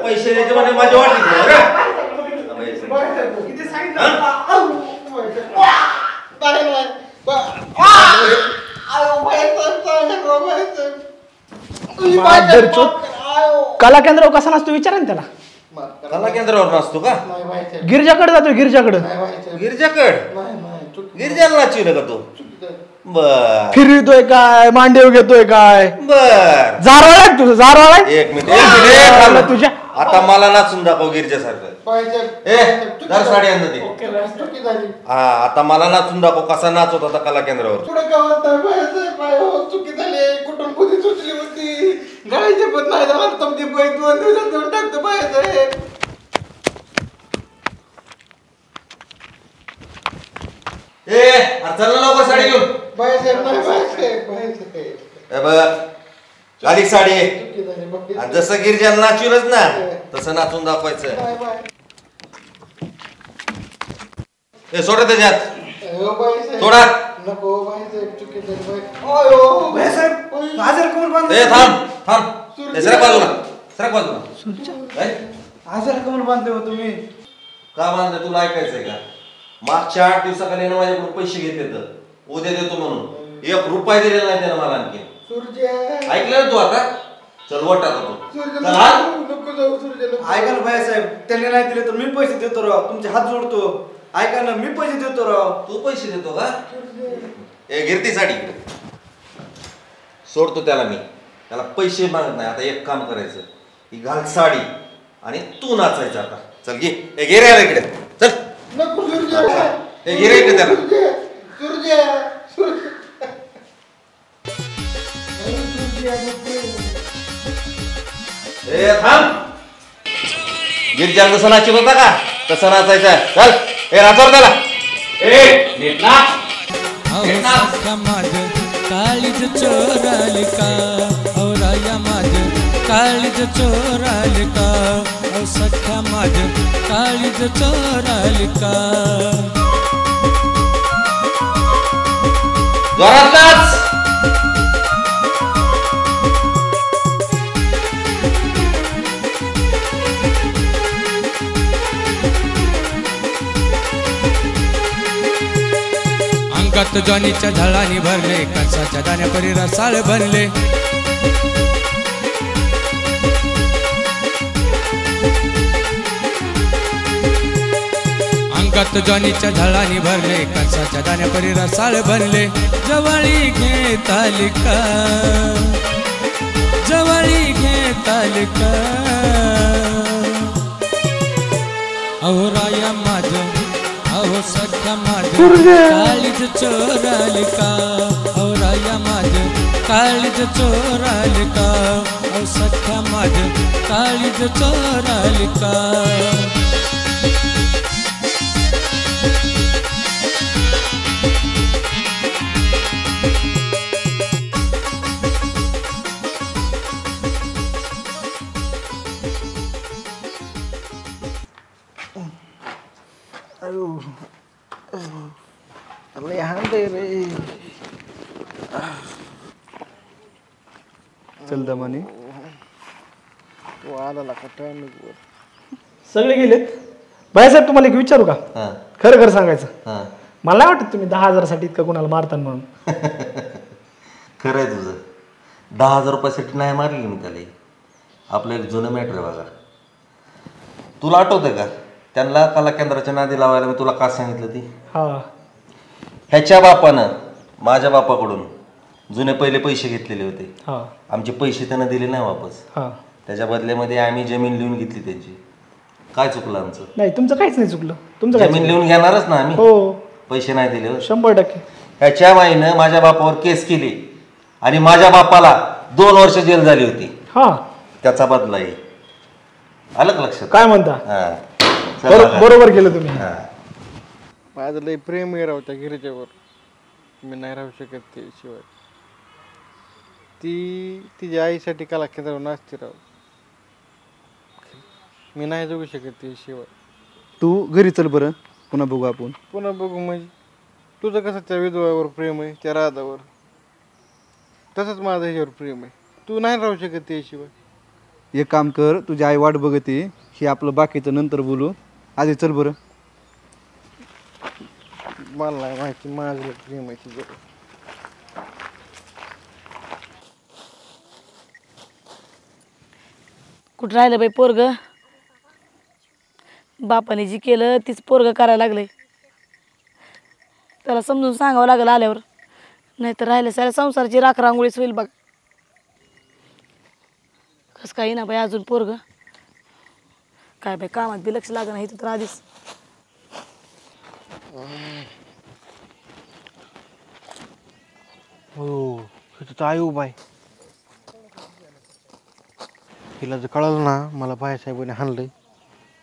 पैसे द्यायचे म्हणजे माझी वाटली कला केंद्रावर कसा नसतो विचारा ना त्याला. कला केंद्रावर नसतो का? गिरजाकडे जातो, गिरजाकडे. गिरजाकड गिरजाला नाचू नका तो. बर फिरवितोय काय, मांडीव घेतोय काय, बर जारवाळ आहे तुझं, जारवाळ आहे. एक मिनिट तुझ्या आता मला नाचून दाखव गिरजासारखं. दर साडी आणलं ते. हा आता मला नाचून दाखव कसा नाचत होता कला केंद्रावर. चुकी झाली, कुठून बुद्धी सुचली होती, गायचे पण नाही झालं, तुमची बैल 2 दिवसात देऊन टाकतो बाहेर. चल ना लवकर साडी घेऊन. अधिक साडी आहे. जसं गिरजाला नाचूनच ना तसं नाचून दाखवायचं. सोडा त्याच्यात सोडा. थांब थांब सरक बाजूला, सरक बाजूला. कमल बांधले हो तुम्ही? का बांधले तुला ऐकायचंय का? मागच्या 8 दिवसाखाली माझ्याकडून पैसे घेतले तर उद्या देतो म्हणून 1 रुपया दिलेला नाही त्यानं मला आणखी. ऐकलं ना तू आता? चल वटा तू. ऐका ना बाळासाहेब, त्यांनी नाही दिले तर मी पैसे देतो राव, तुमचे हात जोडतो. ऐका ना मी पैसे देतो राव. तू पैसे देतो का? गिरती साडी सोडतो त्याला मी. त्याला पैसे मागत नाही. आता एक काम करायचं, ही घाल साडी आणि तू नाचायचं आता. चल घे रे इकडे. चल घे रे इकडे त्याला. थांब. गिरजा जसं नाचत होता का तसं नाचायचं. चल नाचवर त्याला. माझ काळीज चोराल का, औराया माझ काळीज चोराल का, औ सख्या माझ काळीज चोराल का. जोरात नाच. अंगात ज्वानीच्या झळानी भरले, कणसाच्या दाण्यापरी रसाळ बनले. अंगात ज्वानीच्या झळानी भरले, कणसाच्या दाण्यापरी रसाळ बनले. जवळी घेत आली का, जवळी घेत आली का, अहो राया माझ, अहो सख्या माझ काळीज चोराल का, अहो राया माझ काळीज चोराल का, अहो सख्या माझ काळीज चोराल का. चल दमाने. सगळे गेलेत. भाईसाहेब तुम्हाला एक विचारू का? खरं खरं सांगायचं, मला नाही वाटत तुम्ही 10,000 साठी इतकं कोणाला मारता म्हणून. खरं आहे तुझं. 10,000 रुपयासाठी नाही मारली मी त्याला. आपलं एक जुनं मॅटर आहे बघा. तुला आठवतंय का त्यांना कला केंद्राच्या नादी लावायला मी तुला का सांगितलं ती? ह्याच्या बापानं माझ्या बापाकडून जुने पहिले पैसे घेतलेले होते. आमचे पैसे त्यानं दिले नाही वापस. त्याच्या बदल्यामध्ये आम्ही जमीन लिहून घेतली त्यांची. काय चुकलं आमचं? नाही तुमचं काहीच नाही चुकलं. तुमचं जमीन लिहून घेणारच ना आम्ही. हो. पैसे नाही दिले. 100%. ह्याच्या माईनं माझ्या बापावर केस केली आणि माझ्या बापाला 2 वर्ष जेल झाली होती. त्याचा बदला आहे. आलं का लक्षात? काय म्हणता? बरोबर केलं तुम्ही. माझं लय प्रेम आहे राव त्या गिरीच्यावर. मी नाही राहू शकत ते शिवाय. ती तिच्या आईसाठी कला केंद्रावर नाचते राव. मी नाही जगू शकत ते शिवाय. तू घरी चल बरं, पुन्हा बघू आपण. पुन्हा बघू म्हणजे तुझं कसं त्या विधवावर प्रेम आहे, त्या राधावर, तसंच माझं ह्याच्यावर प्रेम आहे. तू नाही राहू शकत ते शिवाय. एक काम कर, तुझी आई वाट बघते. हे आपलं बाकीचं नंतर बोलू. आधी चल बरं. मला नाही माहिती, माझं प्रेम आहे तिच्यावर. कुठं राहिलं बाई पोरग? बापाने जी केलं तीच पोरग करायला लागलंय. त्याला समजून सांगावं लागलं आल्यावर. नाहीतर राहिलं साऱ्या संसाराची राख रांगोळीच होईल बघ. कसं काही ना बाई अजून पोरग काय बाई कामात बी लक्ष लागणार इथं तर आधीच. हो तिथं तर आई उभा आहे. हिला जर कळलं ना मला बायासाहेबांनी हाणलंय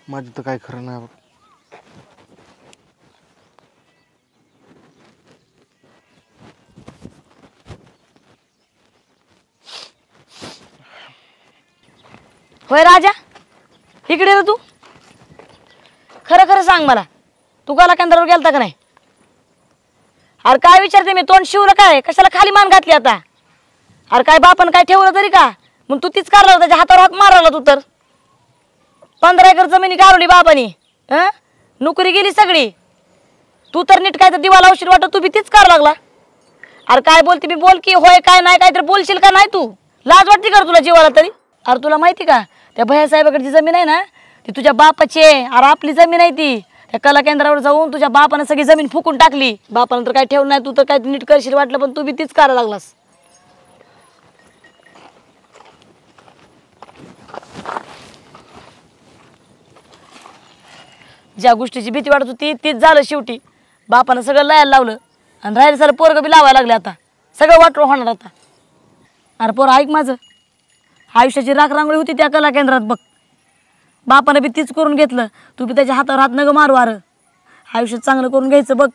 माझं तर काय खरं नाही. होय राजा इकडे रे तू. खरं खरं सांग मला तू काला केंद्रावर गेलता का नाही? अरे काय विचारते मी तोंड शिवलं काय कशाला खाली मान घातली आता? अरे काय बापन काय ठेवलं तरी का? मग तू तीच कारला त्याच्या हातावर हात मारला तू तर. 15 एकर जमिनी गारवली बाबानी. नोकरी गेली सगळी. तू तर नीट काय तर दिवा लावशील वाटत तू बी तीच कार लागला. अरे काय बोलते मी बोल की होय काय नाही काय तर बोलशील का नाही तू? लाज वाटते का तुला जीवाला तरी? अरे तुला माहिती का त्या भैयासाहेबाकडची जमीन आहे ना ती तुझ्या बापाची आहे. अरे आपली जमीन आहे ती. त्या कला केंद्रावर जाऊन तुझ्या बापानं सगळी जमीन फुकून टाकली. बापानं तर काय ठेवलं नाही तू तर काय नीट करशील वाटलं पण तू बी तीच करायला लागलास. ज्या गोष्टीची भीती वाटत होती तीच झालं शेवटी. बापानं सगळं लायला लावलं आणि राहिलं सारं पोरगं बी लावायला लागले. आता सगळं वाटलं होणार आता. अरे पोरं ऐक माझं आयुष्याची राख रांगोळी होती त्या कला केंद्रात बघ. बापानं बी तीच करून घेतलं. तू बी त्याच्या हातावर हात नगं मारू. अरे आयुष्य चांगलं करून घ्यायचं बघ.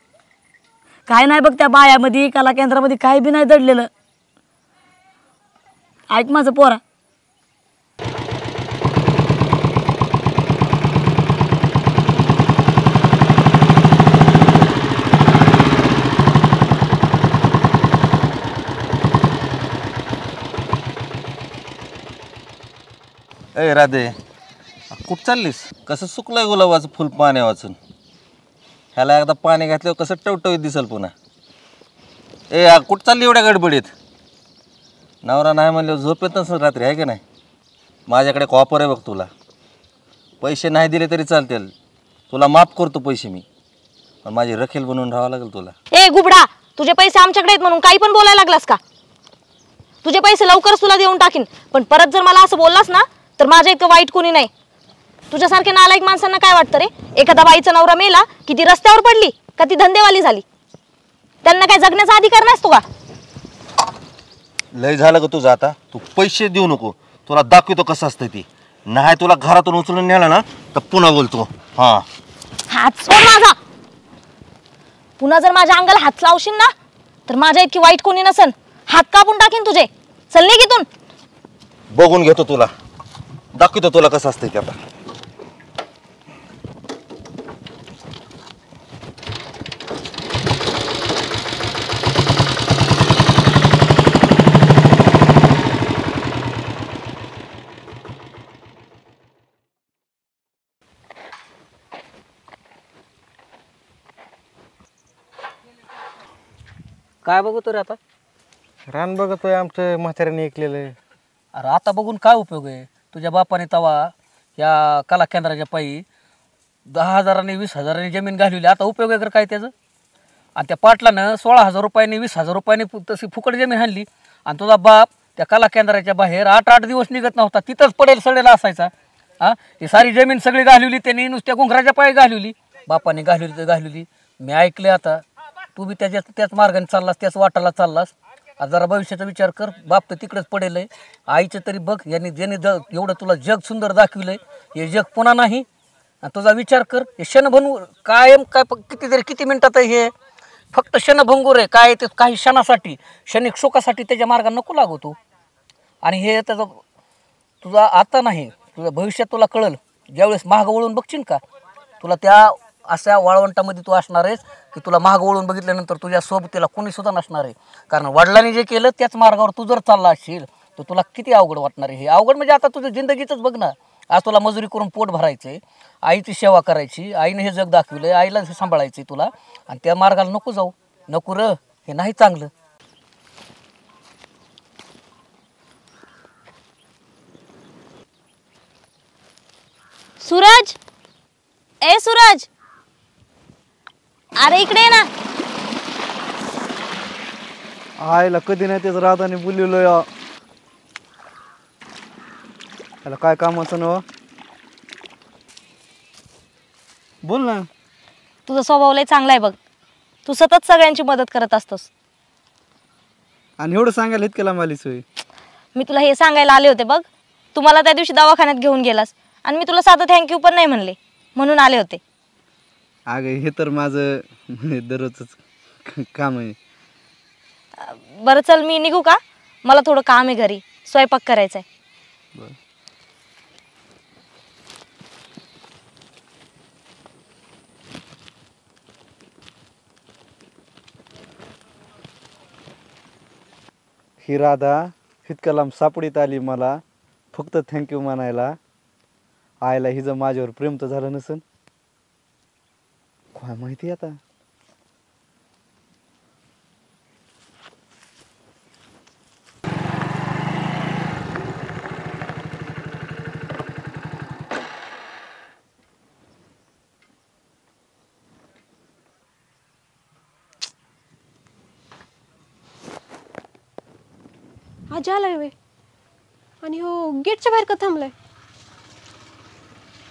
काय नाही बघ त्या बायामध्ये कला केंद्रामध्ये काही बी नाही दडलेलं. ऐक माझं पोरा. ए राधे कुठं चाललीस? कसं सुकलंय गुलाबाचं फुल पाणी वाचून. ह्याला एकदा पाणी घातल्यावर कसं टवटवीत दिसल पुन्हा. कुठं चालली एवढ्या गडबडीत? नवरा नाही म्हणल्यावर झोप येत नसेल रात्री आहे का नाही? माझ्याकडे कॉपर आहे बघ तुला. पैसे नाही दिले तरी चालतील. तुला माफ करतो पैसे मी पण माझी रखेल बनवून राहावं लागेल तुला. ए गुबडा तुझे पैसे आमच्याकडे आहेत म्हणून काही पण बोलायला लागलास का? तुझे पैसे लवकरच तुला देऊन टाकीन पण परत जर मला असं बोललास ना तर माझ्या इतकं वाईट कोणी नाही. तुझ्यासारख्या नालायक माणसांना काय वाटतं रे? एखादा बाईचा नवरा मेला की ती रस्त्यावर पडली का ती धंदेवाली झाली? त्यांना काय जगण्याचा अधिकार नसतो का? लय झालं का तुझं आता? तू पैसे देऊ नको. तुला दाखवतो कसं असतं ती. नाही तुला घरातून उचलून नेला ना तर पुन्हा बोलतो. हां हात सोड माझा. पुन्हा जर माझ्या अंगाला हात लावशील ना तर माझ्या इतकी वाईट कोणी नसन. हात कापून टाकीन तुझे. चल निघ इथून. बघून घेतो तुला. दाखवतो तुला कसं असतं ते आता. काय बघतो रे आता? रान बघतोय आमचं म्हाताऱ्याने ऐकलेलं. अरे आता बघून काय उपयोग आहे? तुझ्या बापाने तवा या कला केंद्राच्या पायी 10,000 20,000 जमीन घालवली. आता उपयोग आहे काय त्याचं? आणि त्या पाटलानं 16,000 रुपयांनी 20,000 रुपयांनी तशी फुकट जमीन आणली. आणि तुझा बाप त्या कला केंद्राच्या बाहेर 8-8 दिवस निघत नव्हता. तिथंच पडेल सडेला असायचा. ही सारी जमीन सगळी घालवली त्यांनी. नुसत्या घुंगराच्या पायी घालवली. बापाने घालवली तर घालवली. मी ऐकले आता तू बी त्याच मार्गाने चाललास त्याच वाटाला चाललास. आज जरा भविष्याचा विचार कर. बाप तर तिकडेच पडेल आहे. आईचं तरी बघ यांनी ज्यांनी एवढं तुला जग सुंदर दाखविलंय हे जग पुन्हा नाही. आणि तुझा विचार कर. हे क्षणभंगूर कायम काय किती मिनिटात हे फक्त क्षणभंगूर आहे. काय ते काही क्षणासाठी क्षणिक सुखासाठी त्याच्या मार्गाने नको लागू तू. आणि हे त्याचं तुझा आता नाही तुझं भविष्यात तुला कळल. ज्यावेळेस महाग वळून बघशील का तुला त्या अशा वाळवंटामध्ये तू असणार आहेस की तुला महाग वळून बघितल्यानंतर तुझ्या सोबतीला कोणी सुद्धा नसणार आहे. कारण वडिलांनी जे केलं त्याच मार्गावर तू जर चालला असशील तर तुला किती अवघड वाटणार आहे. हे अवघड म्हणजे आता तुझं जिंदगीचंच बघ ना. आज तुला मजुरी करून पोट भरायचं आहे. आईची सेवा करायची. आईने हे जग दाखवलं आहे. आईला हे सांभाळायचं आहे तुला. आणि त्या मार्गाला नको जाऊ. नको र हे नाही चांगलं. सूरज ए सूरज अरे इकडे ये ना. आईला कधी नाही त्याचं राधाने बोललेलो या त्याला काय कामाचं ना बोल ना. तुझा स्वभाव लय चांगला आहे बघ. तू सतत सगळ्यांची मदत करत असतोस. आणि एवढं सांगायला इतक्या लांब आलीच होय. मी तुला हे सांगायला आले होते बघ. तू मला त्या दिवशी दवाखान्यात घेऊन गेलास आणि मी तुला साधं थँक्यू पण नाही म्हणले, म्हणून आले होते. अगं हे तर माझं दररोजच काम आहे. बरं चल मी निघू का? मला थोडं काम आहे घरी, स्वयंपाक करायचा आहे. ही राधा इतक्या लांब सापडीत आली मला फक्त थँक्यू म्हणायला. आईला हिचं माझ्यावर प्रेम तर झालं नसन, काय माहिती आता. आज आलाय वे आणि हो गेटच्या बाहेर का थांबलाय?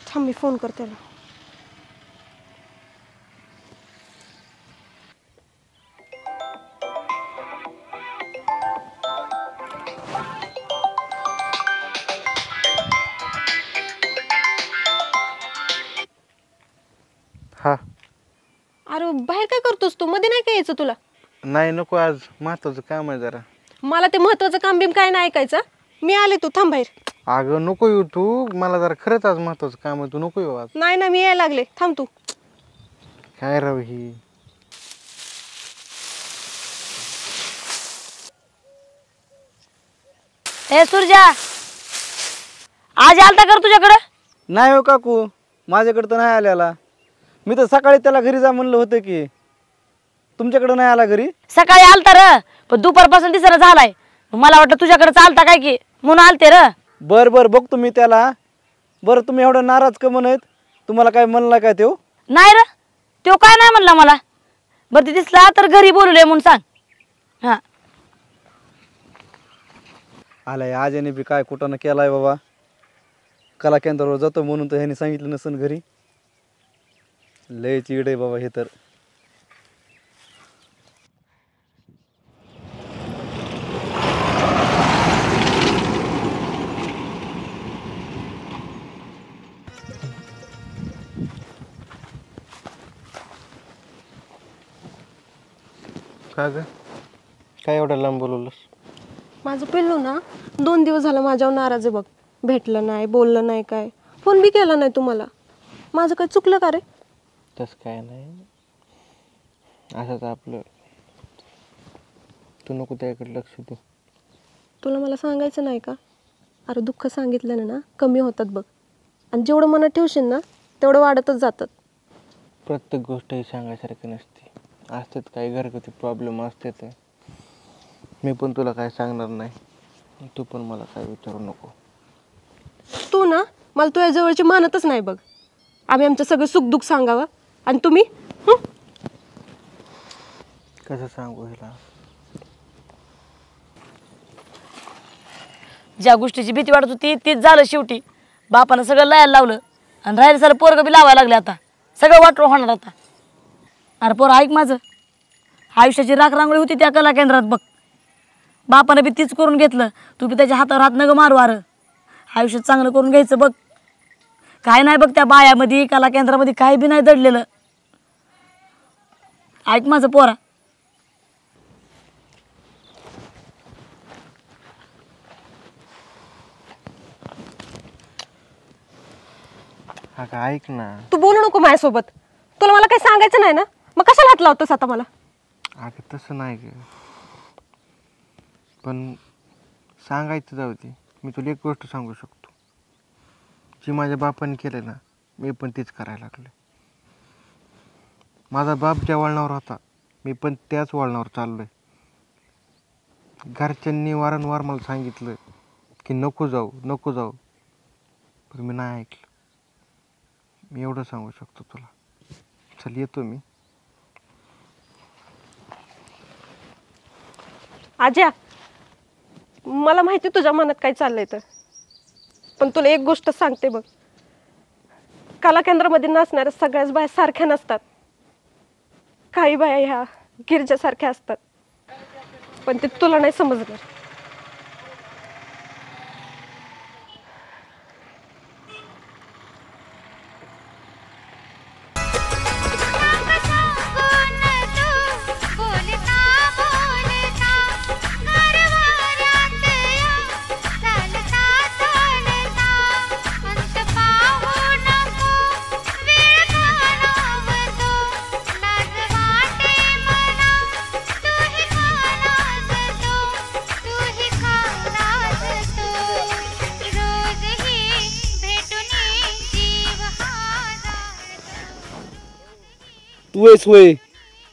थांब मी फोन करते त्याला. हा अरे बाहेर काय करतोस तू? मध्ये नाही काय यायचं तुला? नाही नको, आज महत्वाचं काम आहे जरा. मला ते महत्वाचं काम बिम काय नाही ऐकायचं. मी आले, तू थांब बाहेर. अगं नको येऊ तू, मला जरा खरंच आज महत्वाचं काम आहे, तू नको येऊ आज. नाही ना मी यायला लागले, थांब तू. काय राव ही. ए सुरजा, आज आलता कर तुझ्याकडं? नाही हो काकू, माझ्याकडे तर नाही आलेला. मी तर सकाळी त्याला घरी जा म्हणलं होतं की. तुमच्याकडे नाही आला घरी? सकाळी आलता र, पण दुपारपासून दिसरा झालाय. मला वाटलं तुझ्याकडे चालता काय की, म्हणून आलते र. बर बर बघतो मी त्याला. बरं तुम्ही एवढं नाराज का म्हणत? तुम्हाला काय म्हणला काय तो? नाही र, तो काय नाही म्हणला मला. बरं ते दिसला तर घरी बोलवलंय म्हणून सांग. हा आलाय आजने बी काय कुठं केलाय बाबा. कला केंद्रावर जातो म्हणून तर ह्याने सांगितलं नसन घरी. लय चिड आहे बाबा हे तर. का ग काय एवढं लांब बोलवलंस? माझं पिल्लू ना 2 दिवस झालं माझ्यावर नाराज आहे बघ. भेटलं नाही, बोललं नाही, काय फोन बी केला नाही तुम्हाला. माझं काय चुकलं का रे? तसं काय नाही, असंच आपलं. तू नको त्याकडे लक्ष दे. तुला मला सांगायचं नाही का? अरे दुःख सांगितलं ना कमी होतात बघ, आणि जेवढं मनात ठेवशील ना तेवढं वाढतच जातात. प्रत्येक गोष्ट ही सांगायसारखी नसते. असतात काही घरगुती प्रॉब्लेम असते तर मी पण तुला काय सांगणार नाही. तू पण मला काय विचारू नको. तू ना मला तुझ्या जवळची मानतच नाही बघ. आम्ही आमचं सगळं सुखदुःख सांगावं आणि तुम्ही कसं सांगू हिला? ज्या गोष्टीची भीती वाटत होती तीच झालं शेवटी. बापानं सगळं लायला लावलं आणि राहिलं सारं पोरगं बी लावायला लागले. आता सगळं वाटलं होणार आता. अरे पोरं ऐक माझं, आयुष्याची राखरांगोळी होती त्या कला केंद्रात बघ. बापानं बी तीच करून घेतलं. तू बी त्याच्या हातावर हात नग मारू. अरे आयुष्य चांगलं करून घ्यायचं बघ. काय नाही बघ त्या बायामध्ये कला केंद्रामध्ये काही बी नाही दडलेलं. ऐक माझं पोरा. अगं ऐक ना. तू बोलू नको माझ्यासोबत. तुला मला काही सांगायचं नाही ना, मग कशाला हात लावतोस आता मला? अगं तसं नाही ग, पण सांगायचं जाऊ दे. मी तुला एक गोष्ट सांगू शकतो, जी माझ्या बापाने केलं ना मी पण तेच करायला लागलो. माझा बाप ज्या वळणावर होता मी पण त्याच वळणावर चाललोय. घरच्यांनी वारंवार मला सांगितलं की नको जाऊ नको जाऊ, पण मी नाही ऐकलं. मी एवढं सांगू शकतो तुला. चल येतो मी. आज्या, मला माहिती तुझ्या मनात काय चाललंय तर, पण तुला एक गोष्ट सांगते बघ, कला केंद्रामध्ये नसणाऱ्या सगळ्याच बाया सारख्या नसतात. काही बाया ह्या गिरजासारख्या असतात, पण ते तुला नाही समजणार. तू आहेस होय?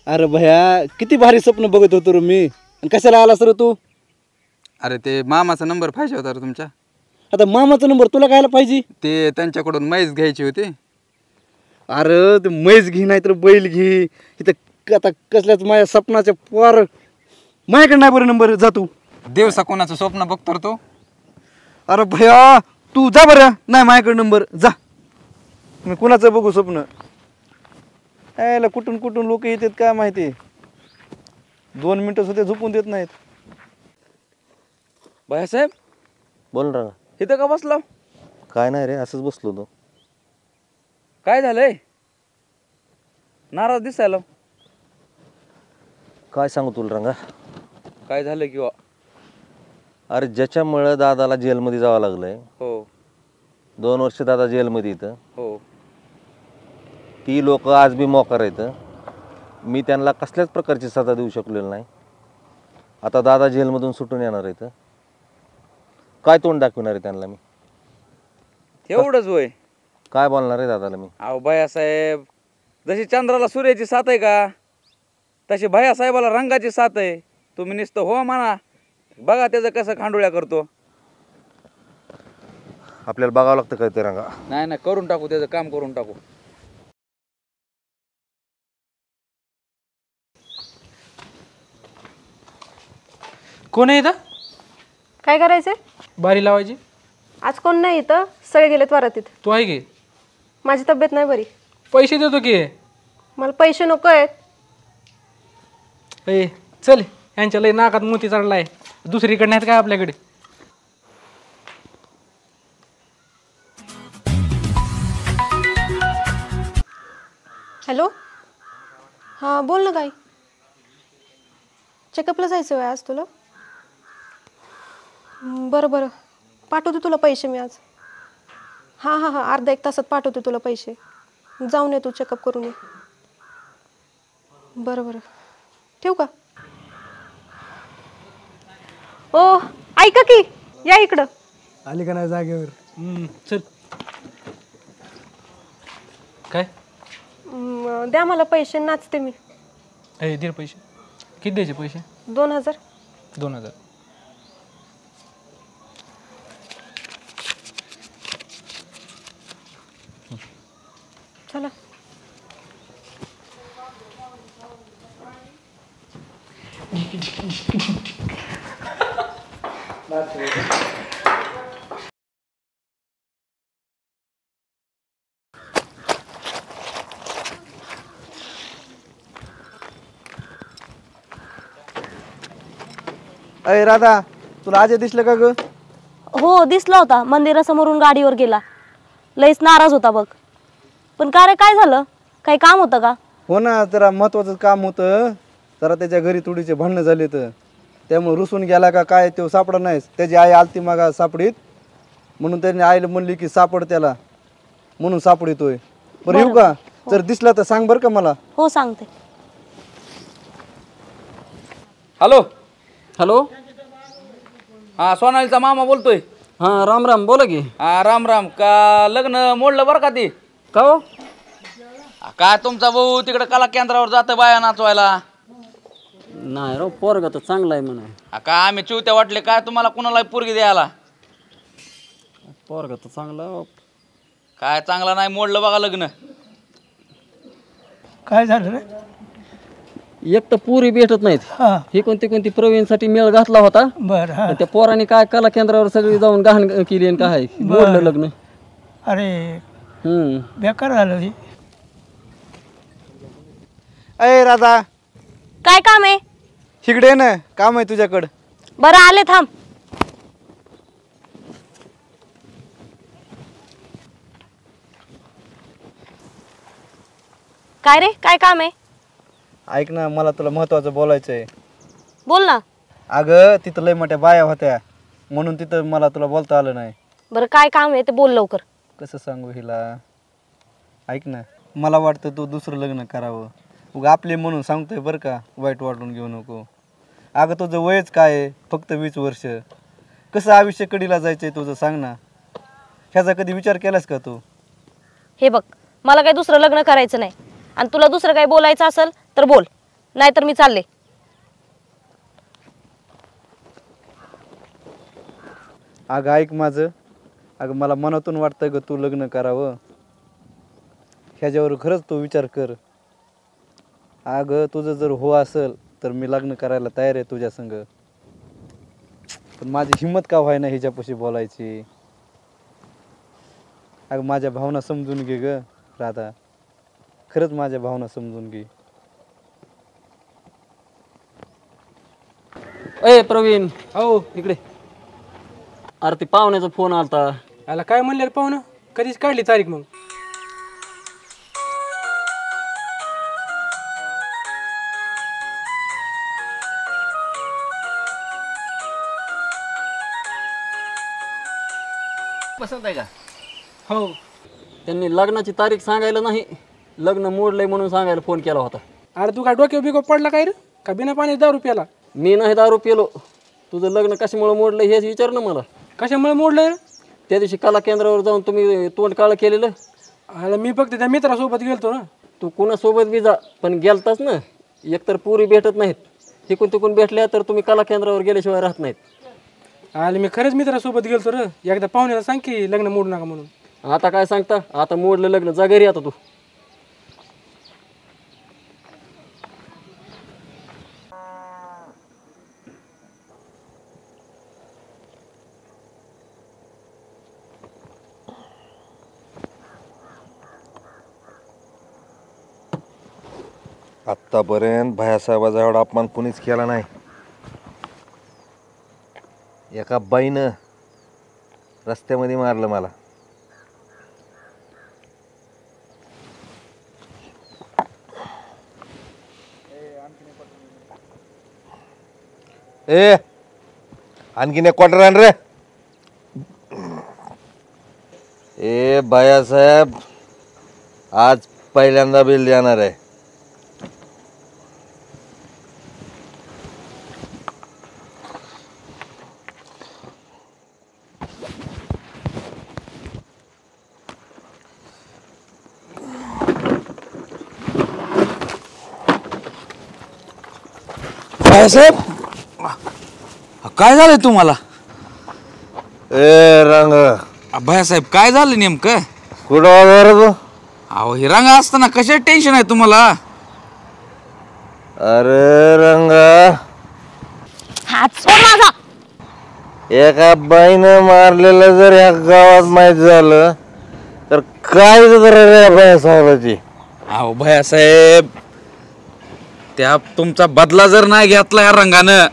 अरे भया, किती भारी स्वप्न बघत होतो रे मी. आणि कशाला आलास रे तू? अरे ते मामाचा नंबर पाहिजे होता रे तुमच्या. आता मामाचा नंबर तुला कायला पाहिजे? ते त्यांच्याकडून म्हैस घ्यायची होती. अरे ते म्हैस घे नाही तर बैल घे. इथं आता कसल्याच माझ्या स्वप्नाच्या पोर माझ्याकडे नाही बरं नंबर. जा तू. दिवसा कोणाचं स्वप्न बघतो तो? अरे भया तू जा बरं. नाही माझ्याकडे नंबर. जा. मी कुणाचं बघू स्वप्न? यायला कुठून कुठून लोक येतात काय माहिती. 2 मिनिटं सुद्धा झोपून देत नाहीत. भाईसाहेब बोल ना. इथं का बसला? काय नाही रे, असंच बसलो होतो. काय झालंय? नाराज दिसायला. काय सांगू तुला रंगा? काय झालं किंवा? अरे ज्याच्यामुळं दादाला जेलमध्ये जावं लागलंय. हो. 2 वर्ष दादा जेलमध्ये इथं. हो. ती लोक आज बी मोकार आहेत. मी त्यांना कसल्याच प्रकारची सजा देऊ शकलेलो नाही. आता दादा जेलमधून सुटून येणार आहेत. काय तोंड दाखवणार आहे त्यांना मी? एवढंच होय? काय बोलणार आहे दादाला मी? अहो भैयासाहेब, जशी चंद्राला सूर्याची साथ आहे का, तशी भैयासाहेबाला रंगाची साथ आहे. तुम्ही नुसतं हो म्हणा, बघा त्याचं कसं खांडोळ्या करतो. आपल्याला बघावं लागतं काय ते रंगा. नाही नाही, करून टाकू, त्याचं काम करून टाकू. कोण आहे इथं? काय करायचंय? बारी लावायची. आज कोण नाही इथं, सगळे गेलेत वरातीत. तू आहे की? माझी तब्येत नाही बरी. पैसे देतो की. मला पैसे नको आहेत. ए चल, यांच्या लय नाकात मोती चढलाय. दुसरीकडे नाहीत काय आपल्याकडे? हॅलो, हां बोल ना. काय चेकअपला जायचं आहे आज तुला? बरं बरं, पाठवते तुला पैसे मी आज. हां हां हां, अर्धा 1 तासात पाठवते तुला पैसे. जाऊन ये तू, चेकअप करून ये. बरं बरं, ठेवू का? ओ ऐका की, या इकडं. आली का नाही जागेवर? चल. काय? द्या मला पैसे, नाचते मी. ए दे पैसे. किती द्यायचे पैसे? 2000. 2000. चला. अरे राधा, तुला आज दिसलं का ग? हो दिसला होता. मंदिरासमोरून गाडीवर गेला. लईच नाराज होता बघ. पण का रे, काय झालं? काही काम होतं का? हो ना, जरा महत्वाचं काम होतं. जरा त्याच्या घरी थोडीचे भांडणं झाले, तर त्यामुळे रुसून गेला का काय तो सापडा नाही. त्याची आई आलती मागा सापडीत, म्हणून त्यांनी आईला म्हणली की सापड त्याला, म्हणून सापडितोय. बरं येऊ का? जर दिसला तर सांग बरं का मला. हो सांगते. हॅलो हॅलो, हा सोनालीचा मामा बोलतोय. हां राम राम, बोला की. हा राम राम. का लग्न मोडलं बरं का ते? का हो? काय तुमचा भाऊ तिकडे कला केंद्रावर जातं बाया नाचवायला? नाही राव, पोरगा तर चांगला आहे म्हणा. काय आम्ही चिवत्या वाटले काय तुम्हाला कुणाला पोरगी द्यायला? पोरगा तर चांगला. काय चांगला नाही, मोडलं बघा लग्न. काय झालं रे? एक तर पुरी भेटत नाहीत. हा. ही कोणती प्रवीणसाठी मेळ घातला होता. बरं हा. पण त्या पोरांनी काय कला केंद्रावर सगळी जाऊन गहाण केली आणि काय मोडलं लग्न. अरे बेकार झालं हे. अय राधा, काय काम आहे? इकडे ये ना, काम आहे तुझ्याकडं. बरं आले, थांब. काय रे, काय काम आहे? ऐक ना, मला तुला महत्वाचं बोलायचं आहे. बोल ना. अगं तिथं लय मोठ्या बाया होत्या म्हणून तिथं मला तुला बोलता आलं नाही. बरं काय काम आहे ते बोल लवकर. कसं सांगू हिला? ऐक ना, मला वाटतं तू दुसरं लग्न करावं. उगा आपले म्हणून सांगतोय बरं का, वाईट वाटून घेऊ नको. अगं तुझं वयच काय आहे, फक्त 20 वर्ष. कसं आयुष्य कडीला जायचंय तुझं, सांग ना. ह्याचा कधी विचार केलास का तू? हे बघ, मला काही दुसरं लग्न करायचं नाही आणि तुला दुसरं काही बोलायचं असेल तर बोल, नाहीतर मी चालले. अगं ऐक माझं. अगं मला मनातून वाटतंय ग तू लग्न करावं. ह्याच्यावर खरंच तू विचार कर. अगं तुझं जर हो असेल तर मी लग्न करायला तयार आहे तुझ्या संग. पण माझी हिंमत का व्हाय ना हिच्यापाशी बोलायची. अगं माझ्या भावना समजून घे ग राधा, खरंच माझ्या भावना समजून घे. ए प्रवीण, हो इकडे. अरे ते पाहुण्याचा फोन आलता. याला काय म्हणले रे पाहुणं? कधीच काढली तारीख मग? पसंत आहे का? हो. त्यांनी लग्नाची तारीख सांगायला नाही, लग्न मोडलंय म्हणून सांगायला फोन केला होता. अरे तू काय डोक्यावर बिको पडला काय रे? का बिना पाणी दारू प्याला? मी नाही दारू पिलो. तुझं लग्न कशामुळे मोडलं हेच विचार ना मला. कशामुळे मोडलं? त्या दिवशी कला केंद्रावर जाऊन तुम्ही तोंड काळं केलेलं. अरे मी फक्त त्या मित्रासोबत गेलतो ना. तू कुणासोबत बी जा, पण गेलताच ना. एकतर पुरी भेटत नाहीत, तिकून तिकून भेटल्या तर तुम्ही कला केंद्रावर गेल्याशिवाय राहत नाहीत. अरे मी खरंच मित्रासोबत गेलतो रे. एकदा पाहुण्याला सांग की लग्न मोडू नका म्हणून. आता काय सांगता? आता मोडलं लग्न, जा घरी आता तू. आत्तापर्यंत भैयासाहेबाचा एवढा अपमान कुणीच केला नाही. एका बाईनं रस्त्यामध्ये मारलं मला. ए आणखीन एक क्वार्टर आण रे. ए भैयासाहेब आज पहिल्यांदा बिल देणार आहे. साहेब काय झालंय तुम्हाला? ए रंग भैयासाहेब काय झालं नेमकं? कुठं? अहो हे रंग असताना कशा टेन्शन आहे तुम्हाला? अरे रंग हात सोड माझा. एका बाईनं मारलेलं जर या गावात माहित झालं तर काय रे भैयासाहेबाची? अहो भैयासाहेब त्या तुमचा बदला जर नाही घेतला या रंगानं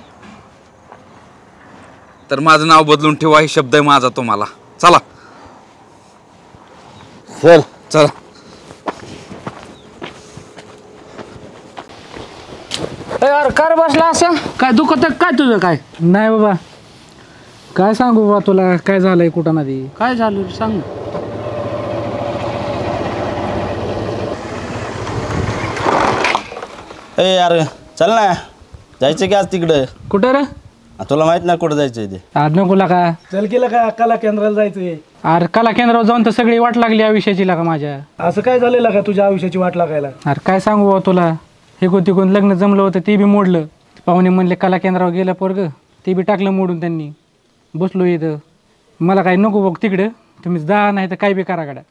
तर माझं नाव बदलून ठेवा, हे शब्द आहे माझा तुम्हाला. चला चल चला. यार कार बसला असं काय दुखत काय तुझं? काय नाही बाबा, काय सांगू बाबा तुला काय झालंय कुठं नदी काय झालं सांग. ए यार चल ना, जायचं की आज तिकडं. कुठं रे? तुला माहित नाही कुठं जायचंय ते. आज नको का चल केलं का कला केंद्राला जायचंय. अरे कला केंद्रावर जाऊन तर सगळी वाट लागली आयुष्याची लागा माझ्या. असं काय झालेलं का तुझ्या आयुष्याची वाट लागायला? अरे काय सांगू बाबा तुला, हे तिकून लग्न जमलं होतं ते बी मोडलं. पाहुणे म्हणले कला केंद्रावर गेलं पोरग, ते बी टाकलं मोडून त्यांनी. बसलो इथं. मला काय नको बघ तिकडं, तुम्ही जा नाही तर काय बी करा गाड्या,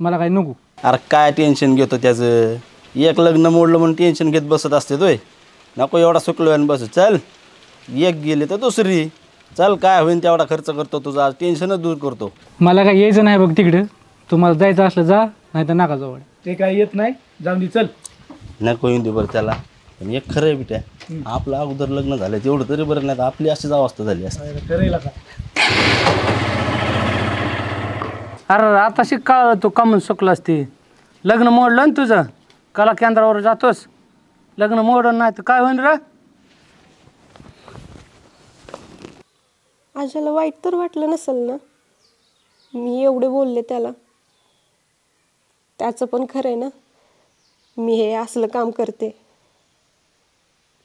मला काय नको. अरे काय टेन्शन घेतो त्याचं? एक लग्न मोडलं म्हणून टेन्शन घेत बसत असते तोय. नको एवढा सुकलो आणि बस. चल एक गेली तर दुसरी. चल काय होईन तेवढा खर्च करतो तुझा, टेन्शनच दूर करतो. मला काय यायचं नाही बघ तिकडं. तुम्हाला जायचं असलं जा, नाही तर नका जवळ. ते काय येत नाही, जाऊन दे चल. नको येऊन दे बरं त्याला. पण एक खरं आहे बिट्या, आपलं अगोदर लग्न झालं तेवढं तरी बरं, नाही तर आपली अशीच अवस्था झाली असते. करायला का अरे आता काळ तो कमून सुकला असते. लग्न मोडलं ना तुझं, कला केंद्रावर जातोस. लग्न मोडलं नाही तर काय होईन रे? आज्याला वाईट तर वाटलं नसेल ना मी एवढे बोलले त्याला. त्याचं पण खरं आहे ना, मी हे असलं काम करते.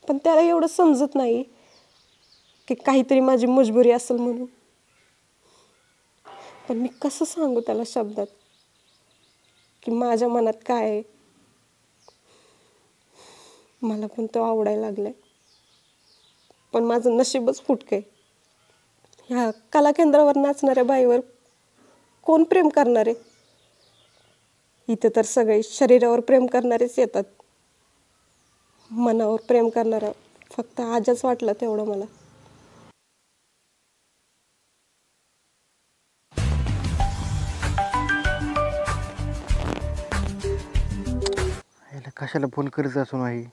पण त्याला एवढं समजत नाही की काहीतरी माझी मजबुरी असेल म्हणून. पण मी कसं सांगू त्याला शब्दात की माझ्या मनात काय आहे. मला पण तो आवडायला लागलाय, पण माझं नशीबच फुटकंय. ह्या कला केंद्रावर नाचणाऱ्या बाईवर कोण प्रेम करणार आहे? इथं तर सगळे शरीरावर प्रेम करणारेच येतात. मनावर प्रेम करणारा फक्त आजच वाटलं तेवढं मला. कशाला फोन करत असू नाही.